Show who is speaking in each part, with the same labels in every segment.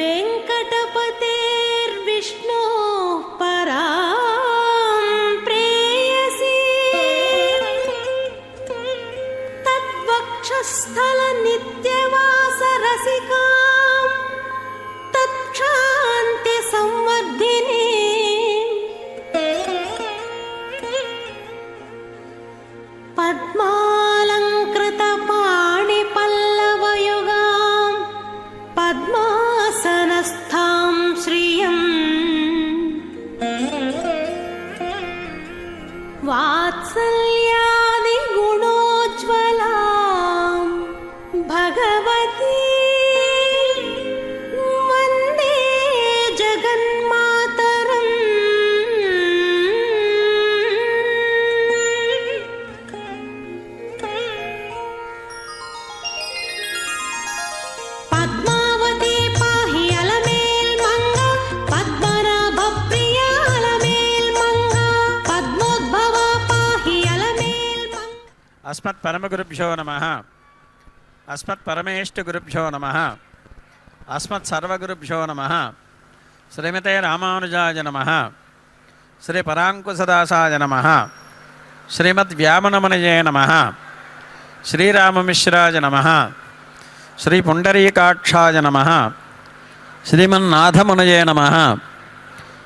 Speaker 1: वेङ्कटपतेर्विष्णोः परां प्रेयसी तद्वक्षस्थलनित्यवासरसिकां तत्क्षान्तिसंवर्धिनी पद्मालङ्कृतपाणिपल्लवयुगां पद्मासनस्थां श्रियं वात्सल्यादिगुणोज्ज्वलां भगवती वन्दे जगन्मातरम्। पद्मावती पाहि अलमेल्मङ्गा पद्मनाभप्रिया अलमेल्मङ्गा पद्मोद्भवा पाहि अलमेल्मङ्गा।
Speaker 2: अस्मत्परमगुरुभ्यो नमः। अस्मत्परमेष्टगुरुभ्यो नमः। अस्मत्सर्वगुरुभ्यो नमः। श्रीमते रामानुजाय नमः। श्री पराङ्कुशदासाय नमः। श्रीमद्व्यामनमुनये नमः। श्रीराममिश्राय नमः। श्री पुण्डरीकाक्षाय नमः। श्रीमन्नाथमुनये नमः।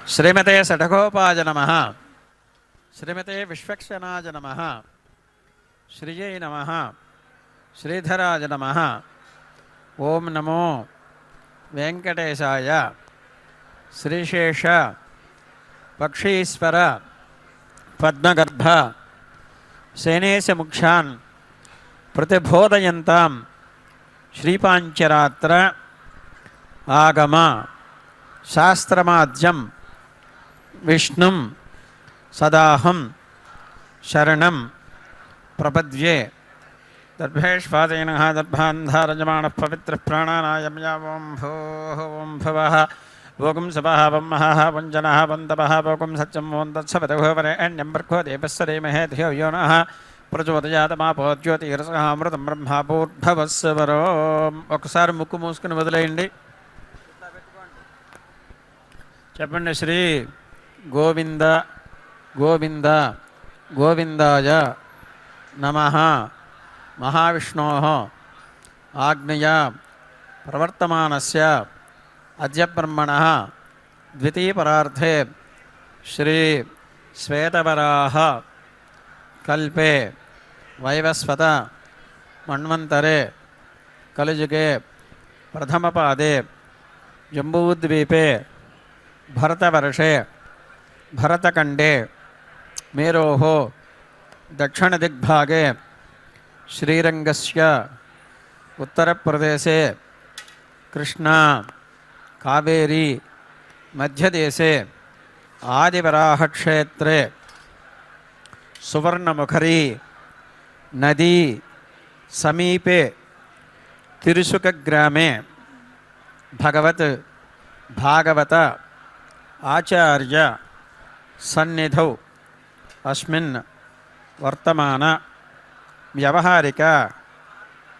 Speaker 2: श्रीमते सठगोपाय नमः। श्रीमते विश्वक्षनाय नमः। श्रियै नमः। श्रीधराय नमः। ओम नमो वेंकटेशाय। श्रीशेष पक्षीश्वर पद्मगर्भ सेनेशमुक्षान् प्रतिबोधयन्तां श्रीपाञ्चरात्र आगम शास्त्रमाद्यं विष्णुं सदाहं शरणं प्रपद्ये। दर्भेष्वादेनः दर्भान्धारजमाणः पवित्रः प्राणानायं यावं भोः ओं भवः भोगं सपः वं महः वञ्जनः वन्दपः भोगं सत्यं वों तत्सवितुर्वरेण्यं भर्गो देवस्य धीमहि धियो यो नः ప్రచోదయాతమాపో జ్యోతిరసమృతం బ్రహ్మభూర్భవస్వరో. ఒకసారి ముక్కు మూసుకుని వదిలేయండి. చెప్పండి. శ్రీ గోవింద గోవింద గోవిందాయ నమః. మహావిష్ణోః ఆజ్ఞయా ప్రవర్తమానస్య అద్య బ్రహ్మణః ద్వితీయపరార్థే శ్రీ శ్వేతవరాహ कल्पे वैवस्वत मन्वन्तरे कलिजुगे प्रथमपादे जम्बूद्वीपे भरतवर्षे भरतखण्डे मेरोः दक्षिणदिग्भागे श्रीरङ्गस्य उत्तरप्रदेशे कृष्णा कावेरी मध्यदेशे आदिवराहक्षेत्रे सुवर्णमुखरी नदी समीपे तिरुसुकग्रामे भगवत भागवत आचार्य सन्निधौ अस्मिन् वर्तमान व्यवहारिक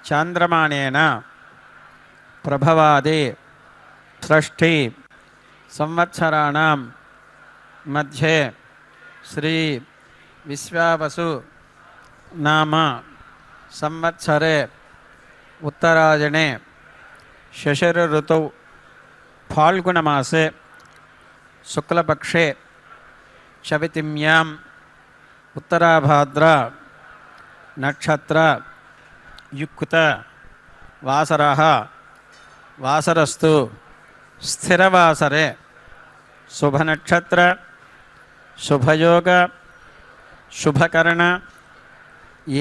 Speaker 2: चान्द्रमानेन प्रभवादि षष्ठी संवत्सराणां मध्ये श्री विश्वावसु नाम संवत्सरे उत्तरायणे शशिर ऋतौ फाल्गुणमासे शुक्लपक्षे चवितिम्याम् उत्तराभाद्रा नक्षत्र युक्त वासरः वासरस्तु स्थिरवासरे शुभनक्षत्र शुभयोग शुभकर्ण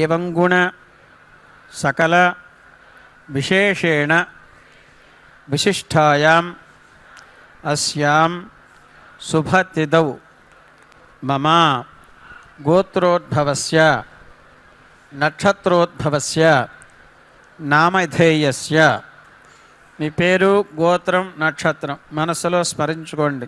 Speaker 2: एवं गुण सकल विशेषेण विशिष्टायाम् अस्यां शुभतिथौ मम गोत्रोद्भवस्य नक्षत्रोद्भवस्य नामधेयस्य మీ పేరు గోత్రం నక్షత్రం మనసులో స్మరించుకోండి.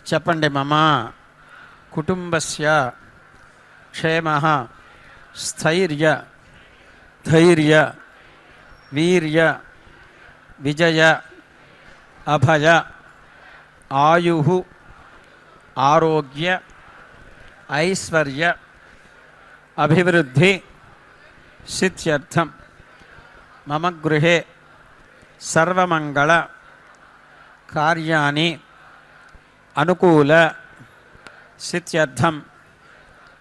Speaker 2: చెప్పండి. మమ కుటుంబస్య క్షేమః స్థైర్య ధైర్య వీర్య విజయ అభయ ఆయుః ఆరోగ్య ఐశ్వర్య అభివృద్ధి సిద్ధ్యర్థం మమ గృహే సర్వమంగళ కార్యాణి అనుకూల సిద్ధ్యర్థం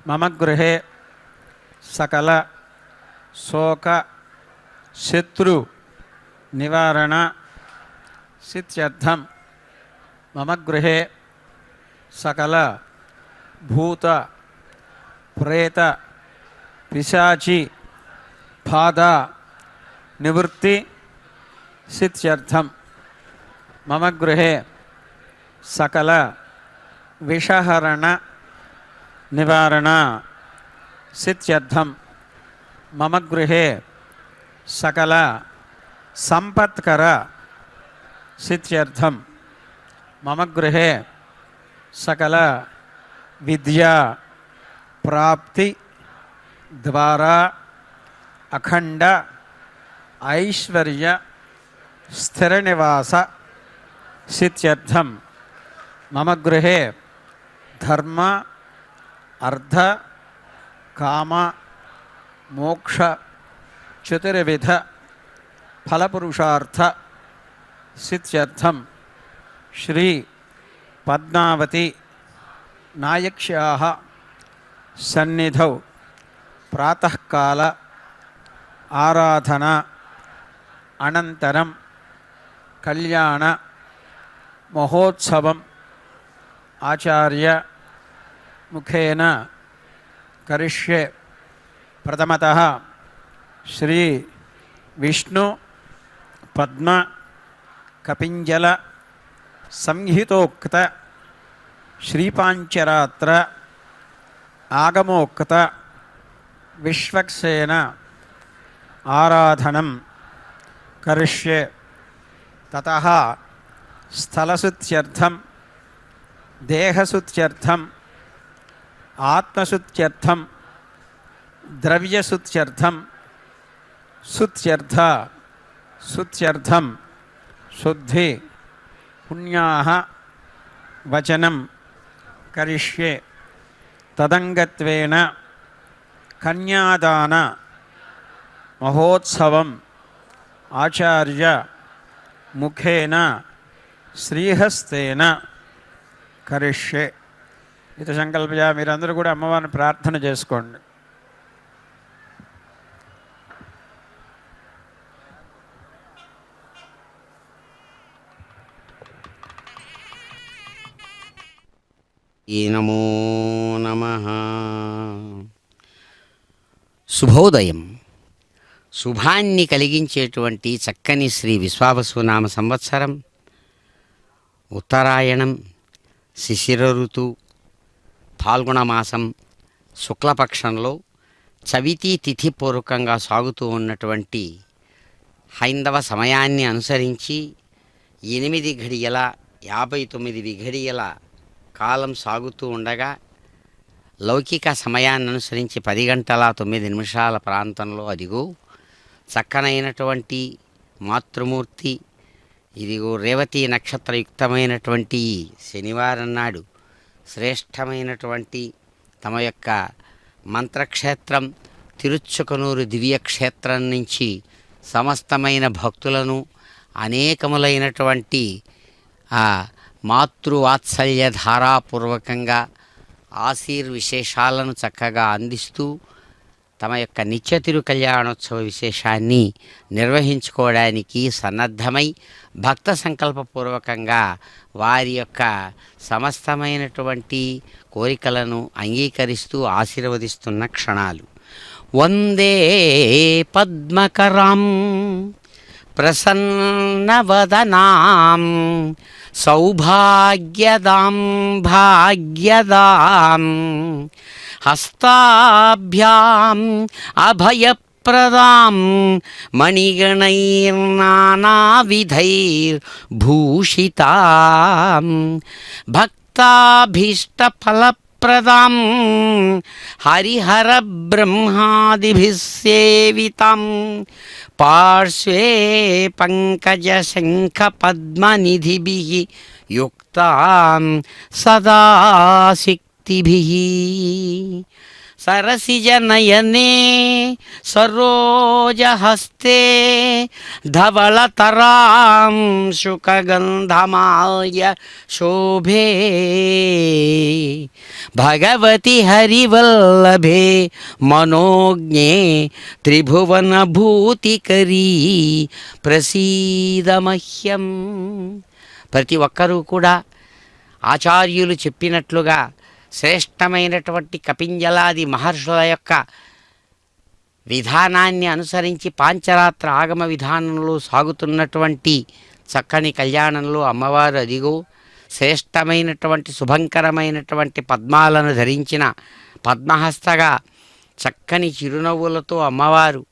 Speaker 2: మమ గృహే సకల శోక శత్రు నివారణ సిద్ధ్యర్థం మమ గృహే సకల భూత ప్రేత పిశాచి బాధ నివృత్తి సిద్ధ్యర్థం మమ గృహే సకల విషహరణ నివారణ సిద్ధ్యర్థం మమ గృహే సకల సంపత్కర సిద్ధ్యర్థం మమ గృహే సకల విద్యా ప్రాప్తి ద్వారా అఖండ ఐశ్వర్య స్థిర నివాస సిద్ధ్యర్థం మమ గృహే ధర్మ అర్థ కామ మోక్ష చతుర్విధ ఫలపురుషార్థ సిద్ధ్యర్థం శ్రీ పద్మావతి నాయక్ష్యాః సన్నిధౌ ప్రాతఃకాల ఆరాధన అనంతరం కళ్యాణ మహోత్సవం ఆచార్య ముఖేన కరిష్యే. ప్రథమతః శ్రీ విష్ణు పద్మ కపింజల సంహితోక్త శ్రీపాంచరాత్ర ఆగమోక్త విశ్వక్సేన ఆరాధనం కరిష్యే. తతః స్థలశుద్ధ్యర్థం దేహశుద్ధ్యర్థం ఆత్మశుద్ధ్యర్థం ద్రవ్యశుద్ధ్యర్థం శుద్ధ్యర్థం శుద్ధి పుణ్యాః వచనం కరిష్యే. తదంగత్వేన కన్యాదాన మహోత్సవం ఆచార్య ముఖేన శ్రీహస్తేన కరిష్యే. ఇది సంకల్పయ. మీరందరూ కూడా అమ్మవారిని ప్రార్థన చేసుకోండి.
Speaker 3: నమో నమః. శుభోదయం. శుభాన్ని కలిగించేటువంటి చక్కని శ్రీ విశ్వావసునామ సంవత్సరం ఉత్తరాయణం శిశిర ఋతువు ఫాల్గుణ మాసం శుక్లపక్షంలో చవితి తిథి పూర్వకంగా సాగుతూ ఉన్నటువంటి హైందవ సమయాన్ని అనుసరించి 8:59 విఘడియల కాలం సాగుతూ ఉండగా లౌకిక సమయాన్ని అనుసరించి 10:09 ప్రాంతంలో అదిగో చక్కనైనటువంటి మాతృమూర్తి ఇదిగో రేవతి నక్షత్రయుక్తమైనటువంటి శనివారం నాడు శ్రేష్టమైనటువంటి తమ యొక్క మంత్రక్షేత్రం తిరుచుకనూరు దివ్యక్షేత్రం నుంచి సమస్తమైన భక్తులను అనేకములైనటువంటి ఆ మాతృవాత్సల్య ధారాపూర్వకంగా ఆశీర్విశేషాలను చక్కగా అందిస్తూ తమ యొక్క నిత్య తిరు కళ్యాణోత్సవ విశేషాన్ని నిర్వహించుకోవడానికి సన్నద్ధమై భక్త సంకల్పపూర్వకంగా వారి యొక్క సమస్తమైనటువంటి కోరికలను అంగీకరిస్తూ ఆశీర్వదిస్తున్న క్షణాలు. వందే పద్మకరాం ప్రసన్నవదనాం సౌభాగ్యదాం భాగ్యదాం హస్తాభ్యాం అభయప్రదాం మణిగణైర్నానావిధైర్భూషితాం భక్తాభీష్టఫలప్రదాం శుభప్రదాం హరిహర బ్రహ్మాదిభిः సేవితాం పార్శ్వే పంకజ శంఖ పద్మనిధిభిः యుక్తాం సదా శక్తిభిः సరసిజనయనే సరోజహస్తే ధవళతరాం శుకగంధమాల్య శోభే భగవతి హరివల్లభే మనోజ్ఞే త్రిభువనభూతికరీ ప్రసీదమహ్యం. ప్రతి ఒక్కరూ కూడా ఆచార్యులు చెప్పినట్లుగా శ్రేష్టమైనటువంటి కపింజలాది మహర్షుల యొక్క విధానాన్ని అనుసరించి పాంచరాత్ర ఆగమ విధానంలో సాగుతున్నటువంటి చక్కని కళ్యాణంలో అమ్మవారు అదిగో శ్రేష్టమైనటువంటి శుభంకరమైనటువంటి పద్మాలను ధరించిన పద్మహస్తగా చక్కని చిరునవ్వులతో అమ్మవారు,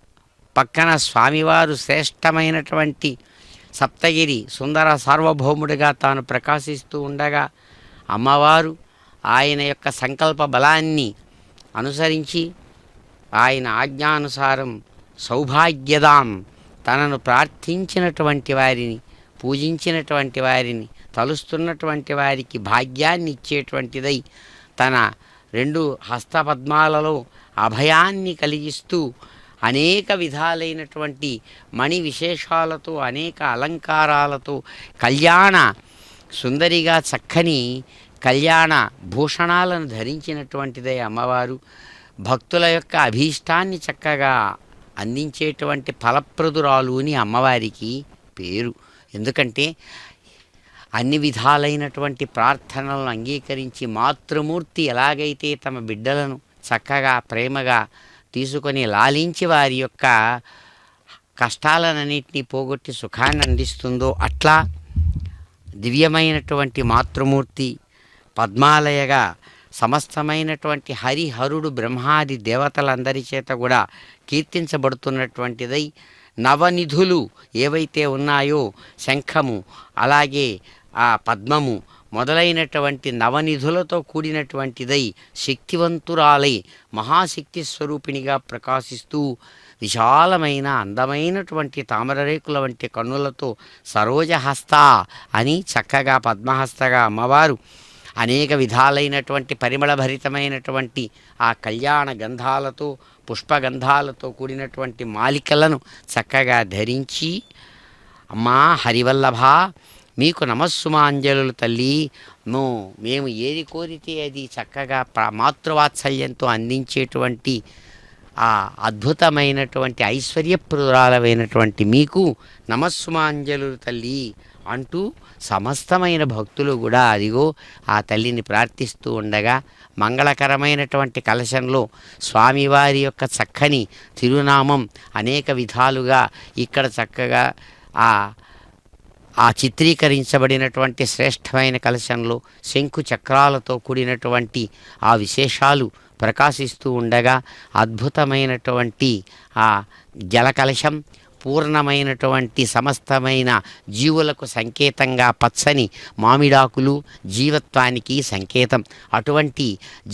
Speaker 3: పక్కన స్వామివారు శ్రేష్టమైనటువంటి సప్తగిరి సుందర సార్వభౌముడిగా తాను ప్రకాశిస్తూ ఉండగా అమ్మవారు ఆయన యొక్క సంకల్ప బలాన్ని అనుసరించి ఆయన ఆజ్ఞానుసారం సౌభాగ్యదాం తనను ప్రార్థించినటువంటి వారిని, పూజించినటువంటి వారిని, తలుస్తున్నటువంటి వారికి భాగ్యాన్ని ఇచ్చేటువంటిదై తన రెండు హస్తపద్మాలలో అభయాన్ని కలిగిస్తూ అనేక విధాలైనటువంటి మణి విశేషాలతో అనేక అలంకారాలతో కళ్యాణ సుందరిగా చక్కని కళ్యాణ భూషణాలను ధరించినటువంటిదే అమ్మవారు. భక్తుల యొక్క అభీష్టాన్ని చక్కగా అందించేటువంటి ఫలప్రదురాలు అని అమ్మవారికి పేరు. ఎందుకంటే అన్ని విధాలైనటువంటి ప్రార్థనలను అంగీకరించి మాతృమూర్తి ఎలాగైతే తమ బిడ్డలను చక్కగా ప్రేమగా తీసుకొని లాలించి వారి యొక్క కష్టాలన్నింటినీ పోగొట్టి సుఖాన్ని అందిస్తుందో అట్లా దివ్యమైనటువంటి మాతృమూర్తి పద్మాలయగా సమస్తమైనటువంటి హరిహరుడు బ్రహ్మాది దేవతలందరి చేత కూడా కీర్తించబడుతున్నటువంటిదై నవనిధులు ఏవైతే ఉన్నాయో శంఖము అలాగే ఆ పద్మము మొదలైనటువంటి నవనిధులతో కూడినటువంటిదై శక్తివంతురాలై మహాశక్తి స్వరూపిణిగా ప్రకాశిస్తూ విశాలమైన అందమైనటువంటి తామరరేకుల వంటి కన్నులతో సరోజహస్త అని చక్కగా పద్మహస్తగా అమ్మవారు అనేక విధాలైనటువంటి పరిమళభరితమైనటువంటి ఆ కళ్యాణ గంధాలతో పుష్పగంధాలతో కూడినటువంటి మాలికలను చక్కగా ధరించి అమ్మా హరివల్లభ మీకు నమస్సుమాంజలు తల్లి, మేము ఏది కోరితే అది చక్కగా మాతృవాత్సల్యంతో అందించేటువంటి ఆ అద్భుతమైనటువంటి ఐశ్వర్యప్రదురాలమైనటువంటి మీకు నమస్సుమాంజలు తల్లి అంటూ సమస్తమైన భక్తులు కూడా అదిగో ఆ తల్లిని ప్రార్థిస్తూ ఉండగా మంగళకరమైనటువంటి కలశంలో స్వామివారి యొక్క చక్కని తిరునామం అనేక విధాలుగా ఇక్కడ చక్కగా ఆ చిత్రీకరించబడినటువంటి శ్రేష్టమైన కలశంలో శంకు చక్రాలతో కూడినటువంటి ఆ విశేషాలు ప్రకాశిస్తూ ఉండగా అద్భుతమైనటువంటి ఆ జలకలశం పూర్ణమైనటువంటి సమస్తమైన జీవులకు సంకేతంగా పచ్చని మామిడాకులు జీవత్వానికి సంకేతం. అటువంటి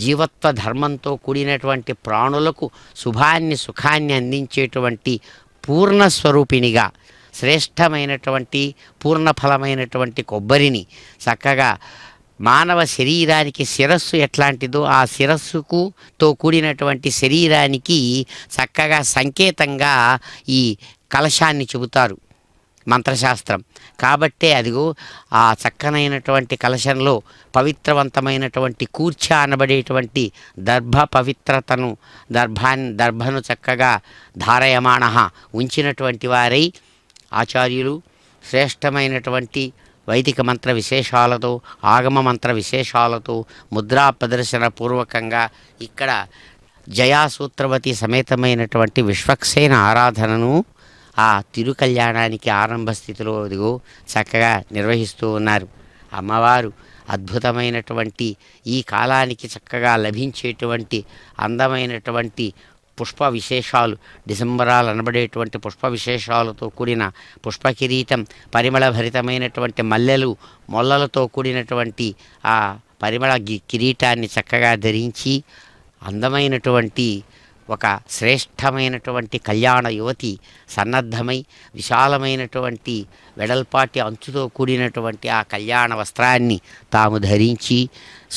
Speaker 3: జీవత్వ ధర్మంతో కూడినటువంటి ప్రాణులకు శుభాన్ని సుఖాన్ని అందించేటువంటి పూర్ణస్వరూపిణిగా శ్రేష్టమైనటువంటి పూర్ణఫలమైనటువంటి కొబ్బరిని చక్కగా మానవ శరీరానికి శిరస్సు ఎట్లాంటిదో ఆ శిరస్సుతో కూడినటువంటి శరీరానికి చక్కగా సంకేతంగా ఈ కలశాన్ని చెబుతారు మంత్రశాస్త్రం. కాబట్టే అదిగో ఆ చక్కనైనటువంటి కలశంలో పవిత్రవంతమైనటువంటి కూర్చ అనబడేటువంటి దర్భ పవిత్రతను దర్భను చక్కగా ధారయమాణ ఉంచినటువంటి వారై ఆచార్యులు శ్రేష్టమైనటువంటి వైదిక మంత్ర విశేషాలతో ఆగమ మంత్ర విశేషాలతో ముద్రా ప్రదర్శన పూర్వకంగా ఇక్కడ జయాసూత్రవతి సమేతమైనటువంటి విశ్వక్సేన ఆరాధనను ఆ తిరుకళ్యాణానికి ఆరంభ స్థితిలో ఇదిగో చక్కగా నిర్వహిస్తూ ఉన్నారు. అమ్మవారు అద్భుతమైనటువంటి ఈ కాలానికి చక్కగా లభించేటువంటి అందమైనటువంటి పుష్ప విశేషాలు, డిసెంబరాలు అనబడేటువంటి పుష్ప విశేషాలతో కూడిన పుష్ప కిరీటం, పరిమళభరితమైనటువంటి మల్లెలు మొల్లలతో కూడినటువంటి ఆ పరిమళ కిరీటాన్ని చక్కగా ధరించి అందమైనటువంటి ఒక శ్రేష్టమైనటువంటి కళ్యాణ యువతి సన్నద్ధమై విశాలమైనటువంటి వెడల్పాటి అంచుతో కూడినటువంటి ఆ కళ్యాణ వస్త్రాన్ని తాము ధరించి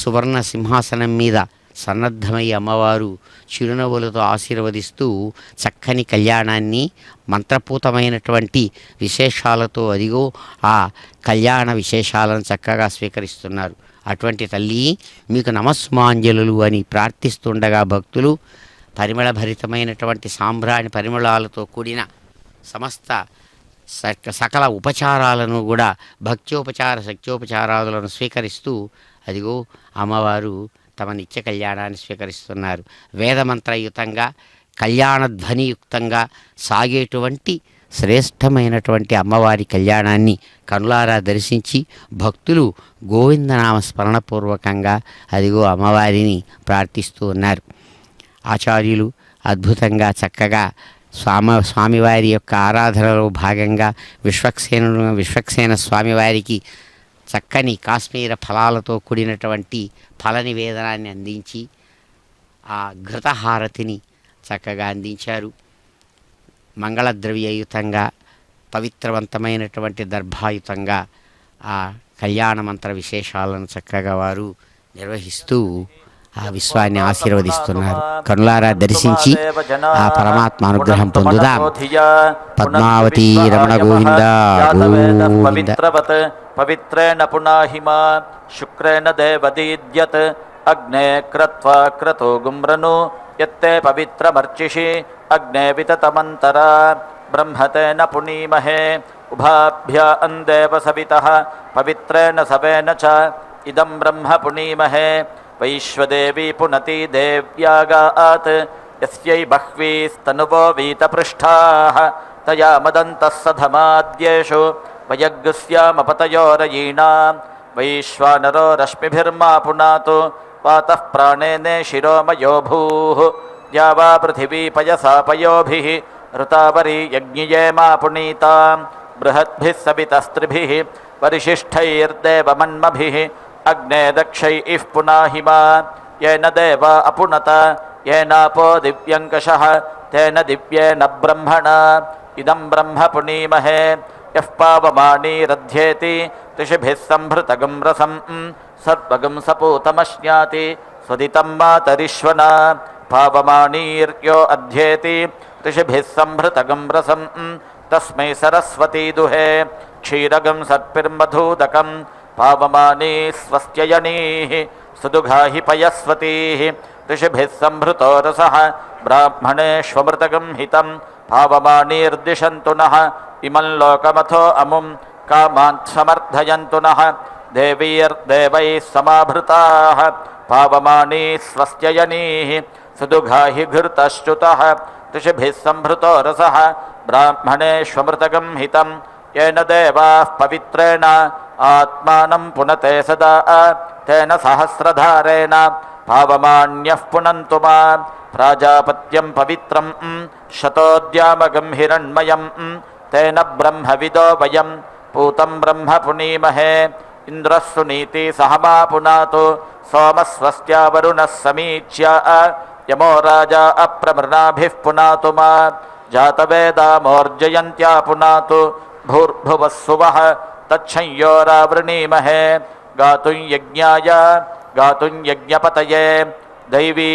Speaker 3: సువర్ణ సింహాసనం మీద సన్నద్ధమై అమ్మవారు చిరునవ్వులతో ఆశీర్వదిస్తూ చక్కని కళ్యాణాన్ని మంత్రపూతమైనటువంటి విశేషాలతో అదిగో ఆ కళ్యాణ విశేషాలను చక్కగా స్వీకరిస్తున్నారు. అటువంటి తల్లి మీకు నమస్మాంజలు అని ప్రార్థిస్తుండగా భక్తులు పరిమళభరితమైనటువంటి సాంబ్రాణి పరిమళాలతో కూడిన సమస్త సకల ఉపచారాలను కూడా భక్త్యోపచార శక్త్యోపచారాలను స్వీకరిస్తూ అదిగో అమ్మవారు తమ నిత్య కళ్యాణాన్ని స్వీకరిస్తున్నారు. వేదమంత్రయుతంగా కళ్యాణధ్వనియుక్తంగా సాగేటువంటి శ్రేష్టమైనటువంటి అమ్మవారి కళ్యాణాన్ని కనులారా దర్శించి భక్తులు గోవిందనామ స్మరణపూర్వకంగా అదిగో అమ్మవారిని ప్రార్థిస్తూ ఉన్నారు. ఆచార్యులు అద్భుతంగా చక్కగా స్వామివారి యొక్క ఆరాధనలో భాగంగా విశ్వక్సేన స్వామివారికి చక్కని కాశ్మీర ఫలాలతో కూడినటువంటి ఫల నివేదనాన్ని అందించి ఆ ఘృతహారతిని చక్కగా అందించారు. మంగళద్రవ్యయుతంగా పవిత్రవంతమైనటువంటి దర్భాయుతంగా ఆ కళ్యాణ మంత్ర విశేషాలను చక్కగా వారు నిర్వహిస్తూ ఆ విశ్వాన్ని ఆశీర్వదిస్తున్నారు. కనులారా దర్శించి ఆ పరమాత్మ అనుగ్రహం పొందుదాం. పద్మావతి రమణ గోవింద గోవింద.
Speaker 4: పవిత్రేణ పునాహిమా శుక్రేణ దేవదీద్యత్ అగ్నే క్రత్వా క్రతో గుమ్రను యత్తే పవిత్రమర్చిషి అగ్నే వితతమంతరా బ్రహ్మతేన పునీమహే ఉభాభ్యాం దేవ సవితః పవిత్రేణ సవేన చ ఇదం బ్రహ్మ పునీమహే వైశ్వదేవి పునతి దేవ్యాగాత్ యస్యై బహ్వీస్తనువో వీతపృష్ఠాః తయా మదంతః సధమాద్యేషు వయగ్స్యామపతయోరయీణాం వైశ్వానరో రశ్మిభిర్మా పునాతు వాతః ప్రాణేనే శిరోమయో భూః या वा पृथिवी पयसा पयोभिः ऋतावरी यज्ञियेमा पुनीतां बृहद्भिः सवितस्त्रिभिः परिशिष्टैर्देवमन्मभिः अग्ने दक्षैः पुनाहिमा येन देवा अपुनत येनापो दिव्यङ्कषः तेन दिव्येन ब्रह्मणा इदं ब्रह्म पुनीमहे यः पावमानीरध्येति ऋषिभिः संभृतगं रसं सर्वगं सपूतमश्नाति स्वदितं मातरिश्वना पावमानीर्यो अध्येति ऋषिभिः संभृतगं रसं तस्मै सरस्वती दुहे क्षीरगं सर्पिर्मधूदकं पावमानी स्वस्त्ययनीः सुदुघाहि पयस्वतीः ऋषिभिः संभृतो रसः ब्राह्मणेष्वमृतगं हितं पावमानीर्दिशन्तु नः इमं लोकमथो अमुं कामान् समर्थयन्तु नः देवीर्देवैः समाभृताः पावमानी स्वस्त्ययनीः सुदुघाहि घृतश्च्युतः ऋषिभिः संभृतो रसः ब्राह्मणेष्वमृतगं हितं येन देवाः पवित्रेण आत्मानं पुनते सदा तेन सहस्रधारेण पावमान्यः पुनन्तु मां प्राजापत्यं पवित्रं शतोद्यामगं हिरण्मयं तेन ब्रह्मविदो वयं पूतं ब्रह्म पुनीमहे इन्द्रः सुनीति सहमा पुनातु सोमस्वस्त्या वरुणः समीच्य यमो राजा अप्रमृणाभिः पुनातु मा जातवेदामोर्जयन्त्या पुनातु भूर्भुवः सुवः तच्छंयोरावृणीमहे गातुं यज्ञाय गातुं यज्ञपतये दैवी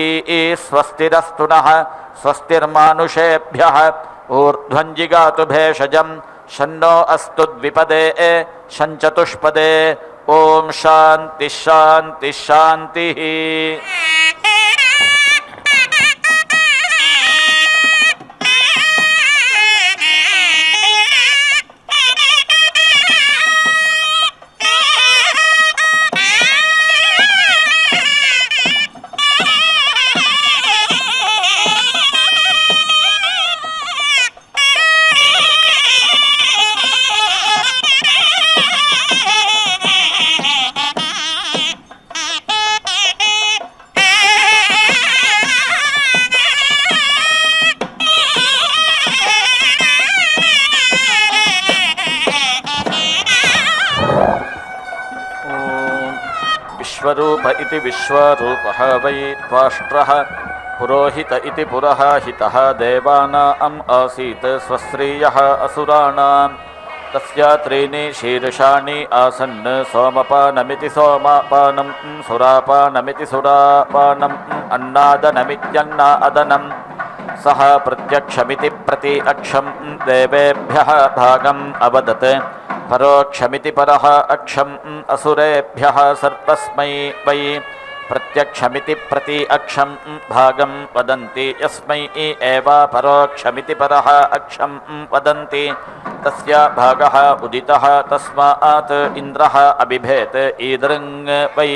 Speaker 4: स्वस्तिरस्तु नः स्वस्तिर्मानुषेभ्यः ऊर्ध्वञ्जिगातु भेषजं शन्नो अस्तु द्विपदे शञ्चतुष्पदे ओम शांति शांति शांति। विश्वरूप इति विश्वरूपः वै त्वाष्ट्रः पुरोहित इति पुरोहितः देवानाम् आसीत् स्वश्रियः असुराणां तस्य त्रीणि शीर्षाणि आसन् सोमपानमिति सोमपानं सुरापानमिति सुरापानम् अन्नादनमित्यन्नादनं सः प्रत्यक्षमिति प्रति अक्षं देवेभ्यः भागम् अवदत् परोक्षमिति परः अक्षम् असुरेभ्यः सर्वस्मै वै प्रत्यक्षमिति प्रति अक्षं भागं वदन्ति यस्मै एव परोक्षमिति परः अक्षं वदन्ति तस्य भागः उदितः तस्मात् इन्द्रः अबिभेत् ईदृङ् वै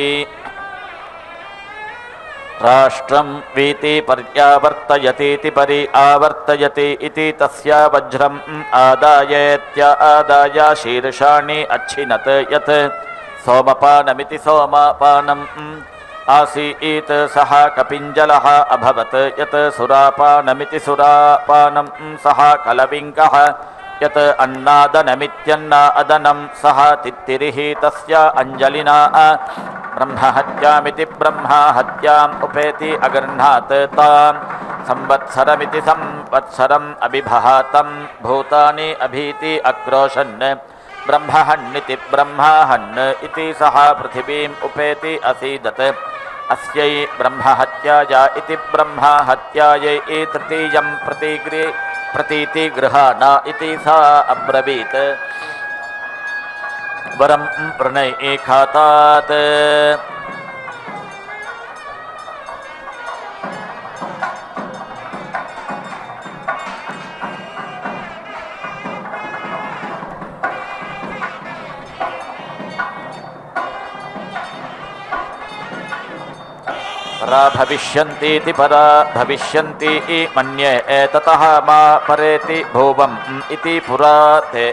Speaker 4: राष्ट्रं वीति पर्यावर्तयतीति परि आवर्तयति इति तस्य वज्रम् आदायेत्यादाय शीर्षाणि अच्छिनत् यत् सोमपानमिति सोमपानम् आसीत् सः कपिञ्जलः अभवत् यत् सुरापानमिति सुरापानं सः कलविङ्कः यत् अन्नादनमित्यन्नादनं सः तित्तिरिः तस्य अञ्जलिना ब्रह्महत्यामिति ब्रह्महत्याम् उपेति अगृह्णात् तां संवत्सरमिति संवत्सरम् अभिभहातं भूतानि अभीति अक्रोशन् ब्रह्महन्निति ब्रह्महन् इति सः पृथिवीम् उपेति असीदत् अस्यै ब्रह्महत्याया इति ब्रह्महत्यायै तृतीयं प्रतीतिगृहाण इति सा अब्रवीत् वरं प्रणयेखातात् परा भविष्यन्तीति परा भविष्यन्ति मन्ये ततः मा परेति भुवम् इति पुरा ते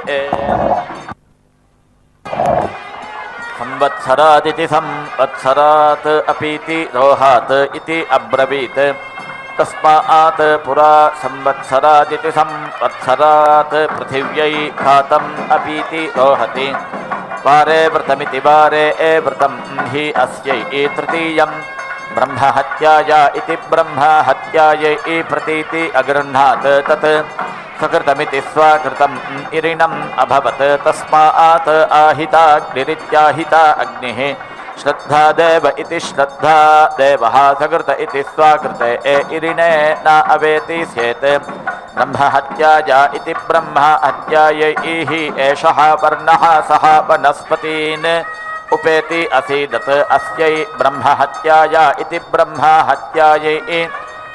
Speaker 4: संवत्सरादिति संवत्सरात् अपीति रोहात् इति अब्रवीत् तस्मात् पुरा संवत्सरादिति संवत्सरात् पृथिव्यै घातम् अपीति रोहति वारे व्रतमिति वारे व्रतं हि अस्यै तृतीयम् ब्रह्महत्याया इति ब्रह्महत्यायै प्रतीति अगृह्णात् तत् स्वकृतमिति स्वाकृतम् इरिणम् अभवत् तस्मात् आहिताग्निरित्याहिता अग्निः श्रद्धा देव इति श्रद्धा देवः सकृत इति स्वाकृते इरिणे न अवेति स्येत् ब्रह्महत्याया इति ब्रह्महत्यायै एषः वर्णः सः वनस्पतीन् उपेति असीदत् अस्यै ब्रह्महत्याया इति ब्रह्महत्यायै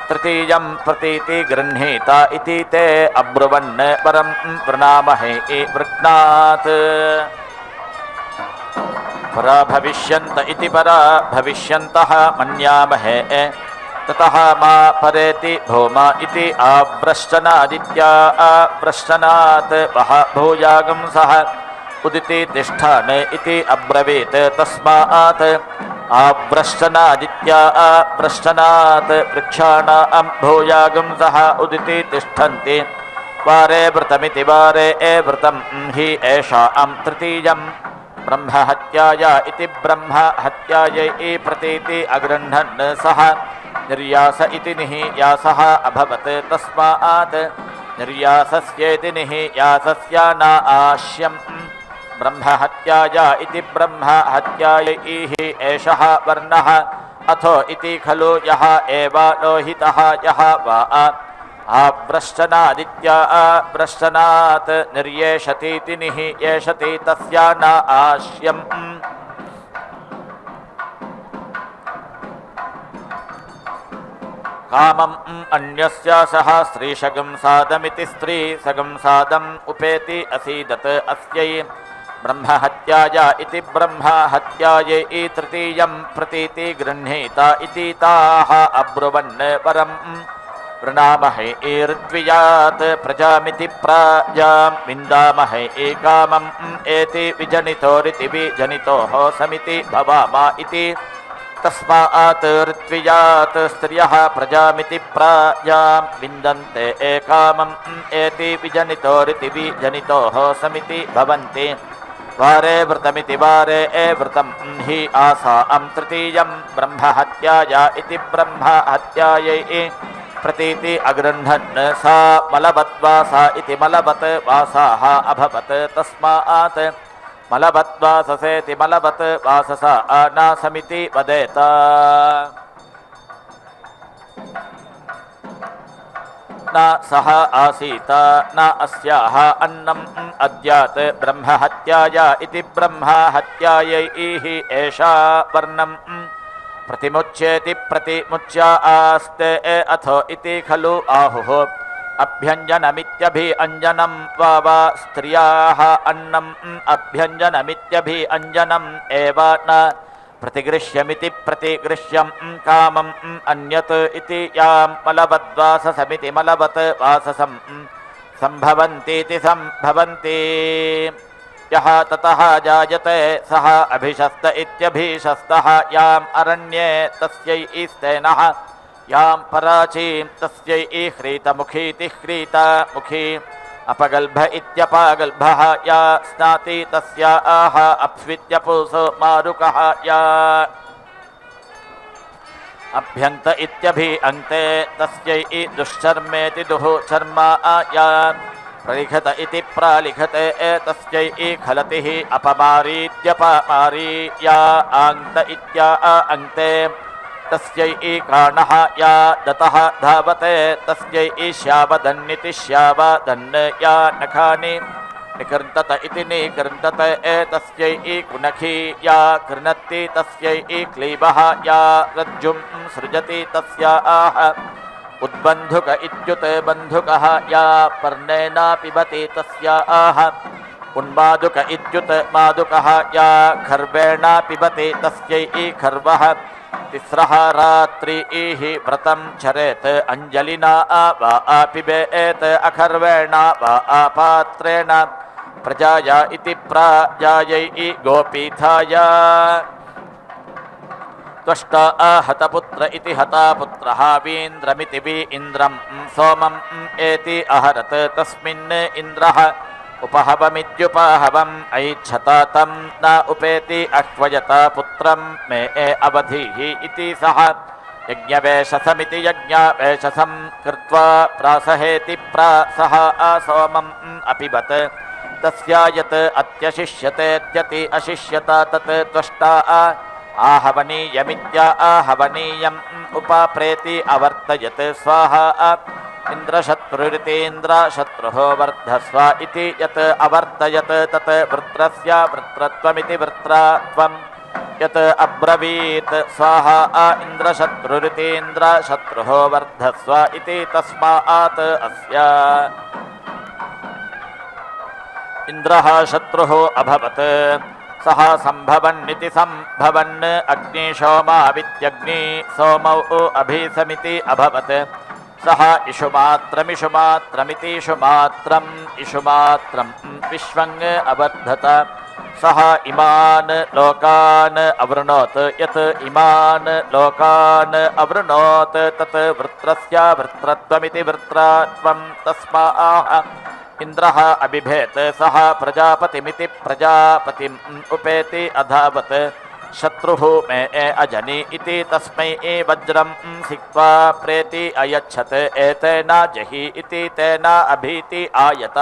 Speaker 4: तृतीयं प्रतीति गृह्णीत इति ते अब्रुवन् परं वृणामहे वृक्नात् परा भविष्यन्त इति परा भविष्यन्तः मन्यामहे ततः मा परेति भूमा इति आव्रश्चनादित्या आव्रश्चनात् वः भूयागं सः उदिति तिष्ठान् इति अब्रवीत् तस्मात् आव्रश्चनादित्या आव्रश्चनात् वृक्षाणां भूयागं सः उदिति तिष्ठन्ति वारे व्रतमिति वारे व्रतं हि एषां तृतीयं ब्रह्महत्याया इति ब्रह्महत्यायै प्रतीति अगृह्णन् सः निर्यास इति निःयासः अभवत् तस्मात् निर्यासस्येति निःयासस्य न आश्यम् ब्रह्महत्याया इति ब्रह्महत्यायै एषः वर्णः अथो इति खलु यः एव लोहितः यः वा आव्रश्चनादित्या आव्रश्चनात् निर्येषतीति निःयेषति तस्य न आश्यम् कामम् अन्यस्य सह स्त्रीशगं सादमिति स्त्री सगं सादम् उपेति असीदत् अस्यै ब्रह्महत्याया इति ब्रह्महत्यायै तृतीयं प्रतीति गृह्णीत इति ताः अब्रुवन् परं वृणामहे ऋत्विजात् प्रजामिति प्राजां विन्दामहे कामम् एति विजनितोरिति विजनितोः समिति भवामा इति तस्मात् ऋत्विजात् स्त्रियः प्रजामिति प्राजां विन्दन्ते कामम् एति विजनितोरिति विजनितोः समिति भवन्ति वारे व्रतमिति वारे व्रतं हि आसां तृतीयं ब्रह्महत्याया इति ब्रह्महत्यायै प्रतीति अगृह्णन् सा मलवद्वासा इति मलवत् वासाः अभवत् तस्मात् मलवद्वाससेति मलवत् वाससा नासमिति वदेत न सह आसीत न अस्याः अन्नम् अद्यात् ब्रह्महत्याया इति ब्रह्महत्यायै एषा वर्णम् प्रतिमुच्येति प्रतिमुच्या आस्ते अथो इति खलु आहुः अभ्यञ्जनमित्यभिअञ्जनं वा स्त्रियाः अन्नम् अभ्यञ्जनमित्यभिअञ्जनम् एव न प्रतिगृह्यमिति प्रतिगृह्यं कामम् अन्यत् इति यां मलवद्वाससमिति मलवत् वाससं सम्भवन्तीति सम्भवन्ति यः ततः जायते सः अभिशस्त इत्यभिशस्तः याम् अरण्ये तस्यै स्तेनः यां पराचीं तस्यै ह्रीतमुखीति ह्रीतमुखी अपगल्भ इत्यपगल्भः या स्नाति तस्या आह अप्स्वित्यपुसो मारुकः या अभ्यन्त इत्यभि अन्ते तस्यै दुश्चर्मेति दुः चर्मा या प्रलिखत इति प्रालिखते तस्यै खलतिः अपमारीत्यपमारी या आन्त इत्या अन्ते तस्यै काणः या दतः धावते तस्यै श्यावदन्निति श्यावदन् या नखानि निकृन्तत इति निकृन्तत तस्यै कुनखी या कृणत्ति तस्यै क्लीबः या रज्जुं सृजति तस्या आह उद्बन्धुक इत्युत बन्धुकः या पर्णेन पिबति तस्या आह उन्मादुक इत्युत मादुकः या खर्वेण पिबति तस्यै खर्वः तिस्रः रात्रिः व्रतं चरेत् अञ्जलिना वा पिबेत् अखर्वेण वा पात्रेण प्रजाया इति प्राजायै गोपीथाय त्वष्टा हतपुत्र इति हतापुत्रः वीन्द्रमिति वी इन्द्रं सोमम् एति अहरत् तस्मिन् इन्द्रः उपहवमित्युपहवम् ऐच्छता तं न उपेति अह्वयता पुत्रं मे अवधिः इति सः यज्ञवेशसमिति यज्ञवेशसं कृत्वा प्रासहेति प्रासः सोमम् अपिबत् तस्या यत् अत्यशिष्यतेत्यति अशिष्यता तत् त्वष्टा आहवनीयमित्या आहवनीयम् उपाप्रेति अवर्तयत् स्वाहा इन्द्रशत्रुरितीन्द्रशत्रुः वर्धस्व इति यत् अवर्तयत् तत् वृत्रस्य वृत्रत्वमिति वृत्रत्वं यत् अब्रवीत् स्वाहा इन्द्रशत्रुरितीन्द्रशत्रुः वर्धस्व इति तस्मात् अस्य इन्द्रः शत्रुः अभवत् सः सम्भवन्निति सम्भवन् अग्निशोमावित्यग्नि सोमौ अभिसमिति अभवत् सः इषुमात्रमिषुमात्रमिति इषुमात्रं विश्वं अवर्धत सः इमान् लोकान् अवृणोत् यत् इमान् लोकान् अवृणोत् तत् वृत्रस्य वृत्रत्वमिति वृत्रत्वं तस्मात् इन्द्रः अबिभेत् सः प्रजापतिमिति प्रजापतिम् उपेति अधावत् शत्रुः मे अजनि इति तस्मै वज्रं सिक्त्वा प्रेति अयच्छत् एतेन जहि इति तेन अभीति आयत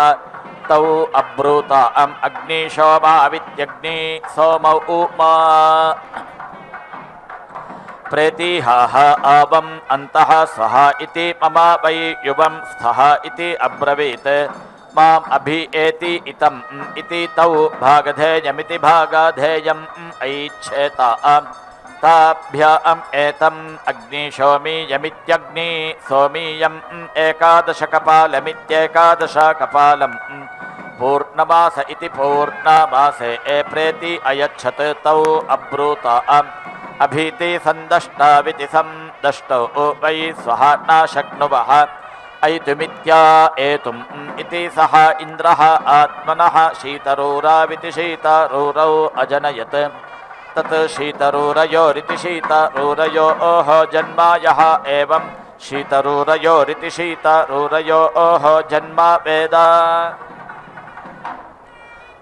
Speaker 4: तौ अब्रूता अग्निशोमावित्यग्नि सोमौ उमा प्रेतिहाह आवम् अन्तः स्वः इति मम वै युवं स्थः इति अब्रवीत् माम् अभि एति इतम् इति तौ भागधेयमिति भागाधेयम् ऐच्छेता ताभ्याम् एतम् अग्निशोमीयमित्यग्नि सोमीयम् एकादशकपालमित्येकादशकपालम् पूर्णमास इति पूर्णमासे प्रेति अयच्छत् तौ अब्रूता अभीति सन्दष्टाविति सन्दष्टौ वै स्वः न शक्नुवः ऐतुमित्या एतुम् इति सः इन्द्रः आत्मनः शीतरूराविति शीतरूरौ अजनयत् तत् शीतरूरयोरिति शीतरूरयोः जन्मा यः एवं शीतरूरयोरिति शीतरूरयोः जन्मा वेद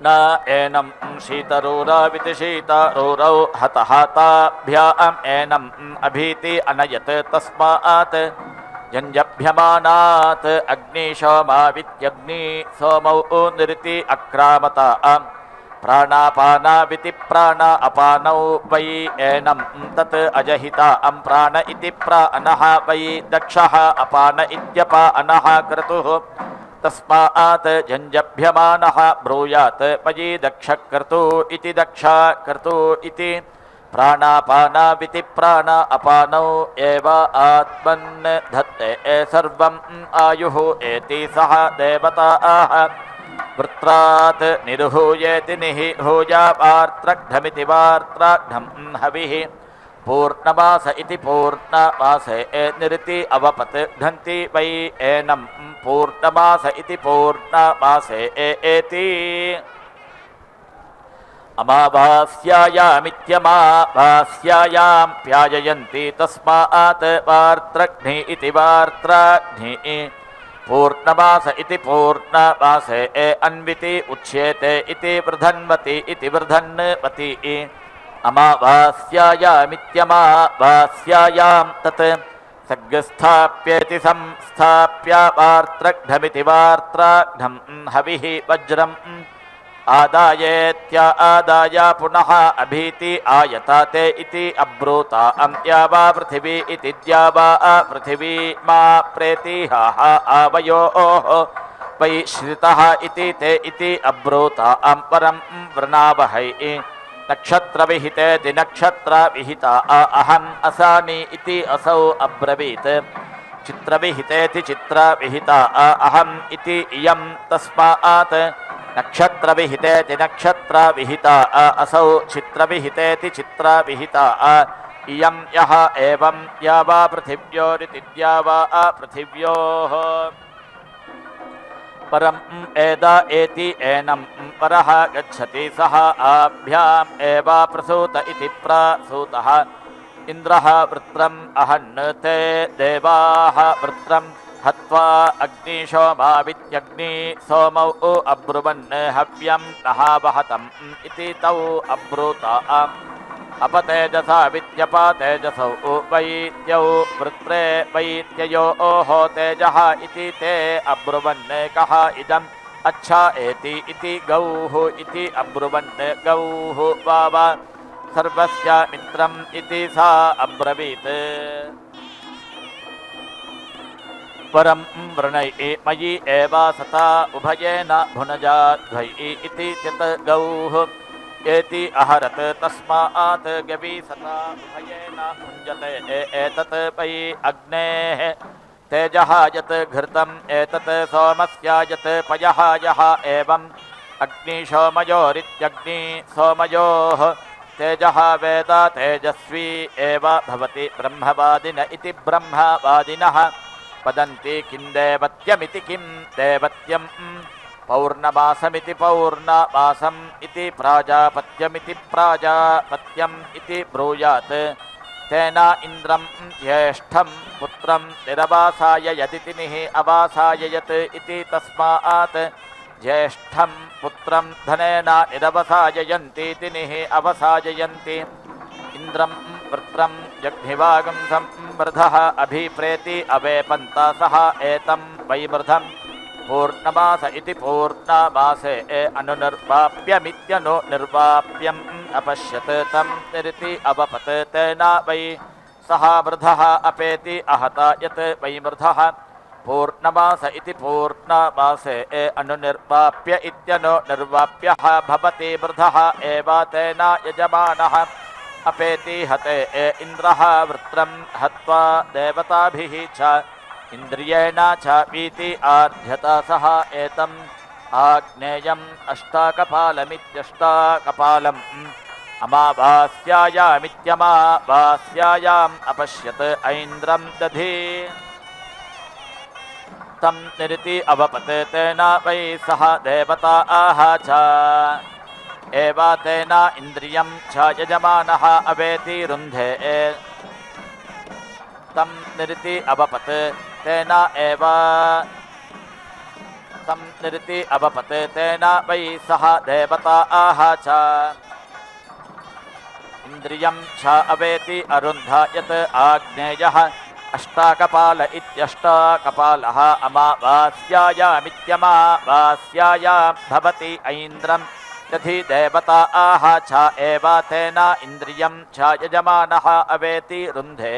Speaker 4: न एनं शीतरोराविति शीतरोरौ हतहाताभ्याम् एनम् अभीति अनयत् तस्मात् यञ्जभ्यमानात् अग्निशोमावित्यग्नि सोमौ निरिति अक्रामता प्राणापानाविति प्राण अपानौ वै एनं तत् अजहिता प्राण इति प्राणः वै दक्षः अपान इत्यपानः क्रतुः तस्मात् जञ्जभ्यमानः ब्रूयात् मयि दक्षक्रतु इति दक्षक्रतु इति प्राणापानाविति प्राण अपानौ एव आत्मन् धत्ते सर्वम् आयुः एति सह देवताः वृत्रात् निरुहूयेति निहूयावार्त्रघ्नमिति वार्त्राघ्नं हविः पूर्णमास इति पूर्णमासे निरिति अवपत् घन्ति वै एनं पूर्णमास इति पूर्णमासे एति अमावास्यायामित्यमावास्यायां प्याययन्ति तस्मात् वार्त्रघ्नि इति वार्त्राघ्नि पूर्णमास इति पूर्णमासे अन्विति उच्येते इति वृधन्वति इति वृधन्वति अमावास्यायामित्यमावास्यायां तत् सग्स्थाप्येति संस्थाप्य वार्त्रघ्नमिति वार्त्राघ्नं हविः वज्रम् आदायेत्य आदाय पुनः अभीति आयताते इति अब्रूता द्यावा पृथिवी इति द्यावा पृथिवी मा प्रेतिहाः आवयोः वै श्रितः इति ते इति अब्रूता परं वृणावहै नक्षत्रविहिते दिनक्षत्रविहिता अहम् असानि इति असौ अब्रवीत् चित्रविहितेति चित्रविहिता अहम् इति इयं तस्मात् नक्षत्रविहितेति नक्षत्रविहिता असौ चित्रविहितेति चित्रविहिता इयं यः एवं द्यावा पृथिव्योरिति द्यावा पृथिव्योः परम् एद एति एनं परः गच्छति सः आभ्याम् एव प्रसूत इति प्रसूतः इन्द्रः वृत्रम् अहन्ते देवाः वृत्रम् हत्वा अग्निशोमावित्यग्नि सोमौ अब्रुवन् हव्यं नः वहतम् इति तौ अब्रूता अपतेजसा विद्यपातेजसौ वैद्यौ वृत्रे वैद्ययोः तेजः इति ते अब्रुवन् कः इदम् अच्छा एति इति गौः इति अब्रुवन् गौः वाव सर्वस्य मित्रम् इति सा अब्रवीत् परं वृणै मयि एव सता उभयेन भुनजाध्वै इति यत् गौः एति अहरत् तस्मात् गवी सता उभयेन भुञ्जते एतत् वै अग्नेः तेजः यत् घृतम् एतत् सोमस्य यत् पयः यः एवम् अग्निशोमयोरित्यग्नि सोमयोः तेजः वेद तेजस्वी एव भवति ब्रह्मवादिन इति ब्रह्मवादिनः वदन्ति किं देवत्यमिति किं देवत्यं पौर्णमासमिति पौर्णमासम् इति प्राजापत्यमिति प्राजापत्यम् इति ब्रूयात् तेन इन्द्रं ज्येष्ठं पुत्रं निरवासाय यदितिनिः अवासाययत् इति तस्मात् ज्येष्ठं पुत्रं धनेन निरवसाययन्ति तिनिः अवसाययन्ति इन्द्रं वृत्रं जग्निवागं संवृधः अभिप्रेति अवेपन्ता सह एतं वैवृधं पूर्णमास इति पूर्णमासे अनुनिर्वाप्यमित्यनुनिर्वाप्यम् अपश्यत् तं निरिति अवपत् तेन वै सह वृधः अपेति अहता यत् वैवृधः पूर्णमास इति पूर्णमासे अनुनिर्वाप्य इत्यनुनिर्वाप्यः भवति वृधः एव तेन यजमानः अपेति हते इन्द्रः वृत्रं हत्वा देवताभिः च इन्द्रियेण च वीति आर्ध्यता सह एतम् आग्नेयम् अष्टाकपालमित्यष्टाकपालम् अमावास्यायामित्यमावास्यायाम् अपश्यत् ऐन्द्रं दधि तं निरिति अवपत् तेन वै सह देवताः च एव तेन इन्द्रियं च यजमानः अवेति रुन्धे तं निरिति अवपत् तेन एव तं निरिति अवपते तेन वै सह देवता आह च इन्द्रियं च अवेति अरुन्ध यत् आग्नेयः अष्टाकपाल इत्यष्टाकपालः अमावास्यायामित्यमावास्यायां भवति ऐन्द्रं यदि देवता आह च एव तेन इन्द्रियं च यजमानः अवेति रुन्धे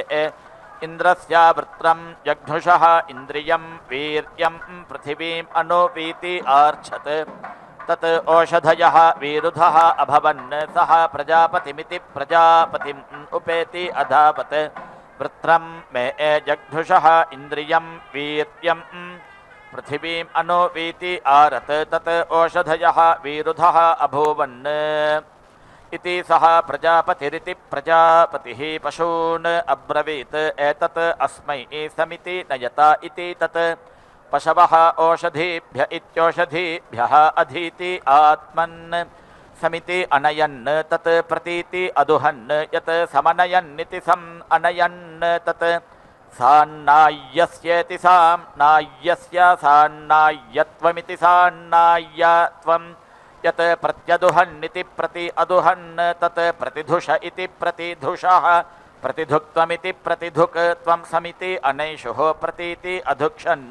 Speaker 4: इन्द्रस्य वृत्रं जग्धुषः इन्द्रियं वीर्यं पृथिवीम् अनुवीति आर्च्छत् तत् ओषधयः वीरुधः अभवन् सः प्रजापतिमिति प्रजापतिम् उपेति अधावत् वृत्रं मे जग्धुषः इन्द्रियं वीर्यं पृथिवीम् अनुवीति आरत् तत् ओषधयः वीरुधः अभूवन् इति सः प्रजापतिरिति प्रजापतिः पशून् अब्रवीत् एतत् अस्मै समिति नयता इति तत् पशवः ओषधीभ्य इत्योषधीभ्यः अधीति आत्मन् समिति अनयन् तत् प्रतीति अदुहन् यत् समनयन्निति सम् अनयन् तत् सान्नाय्यस्येति साम्नाय्यस्य सान्नाय्यत्वमिति सान्नाय्यत्वम् यत् प्रत्यदुहन्निति प्रति अदुहन् तत् प्रतिधुष इति प्रतिधुषः प्रतिधुक्त्वमिति प्रतिधुक्त्वं समिति अनैषुः प्रतीति अधुक्षन्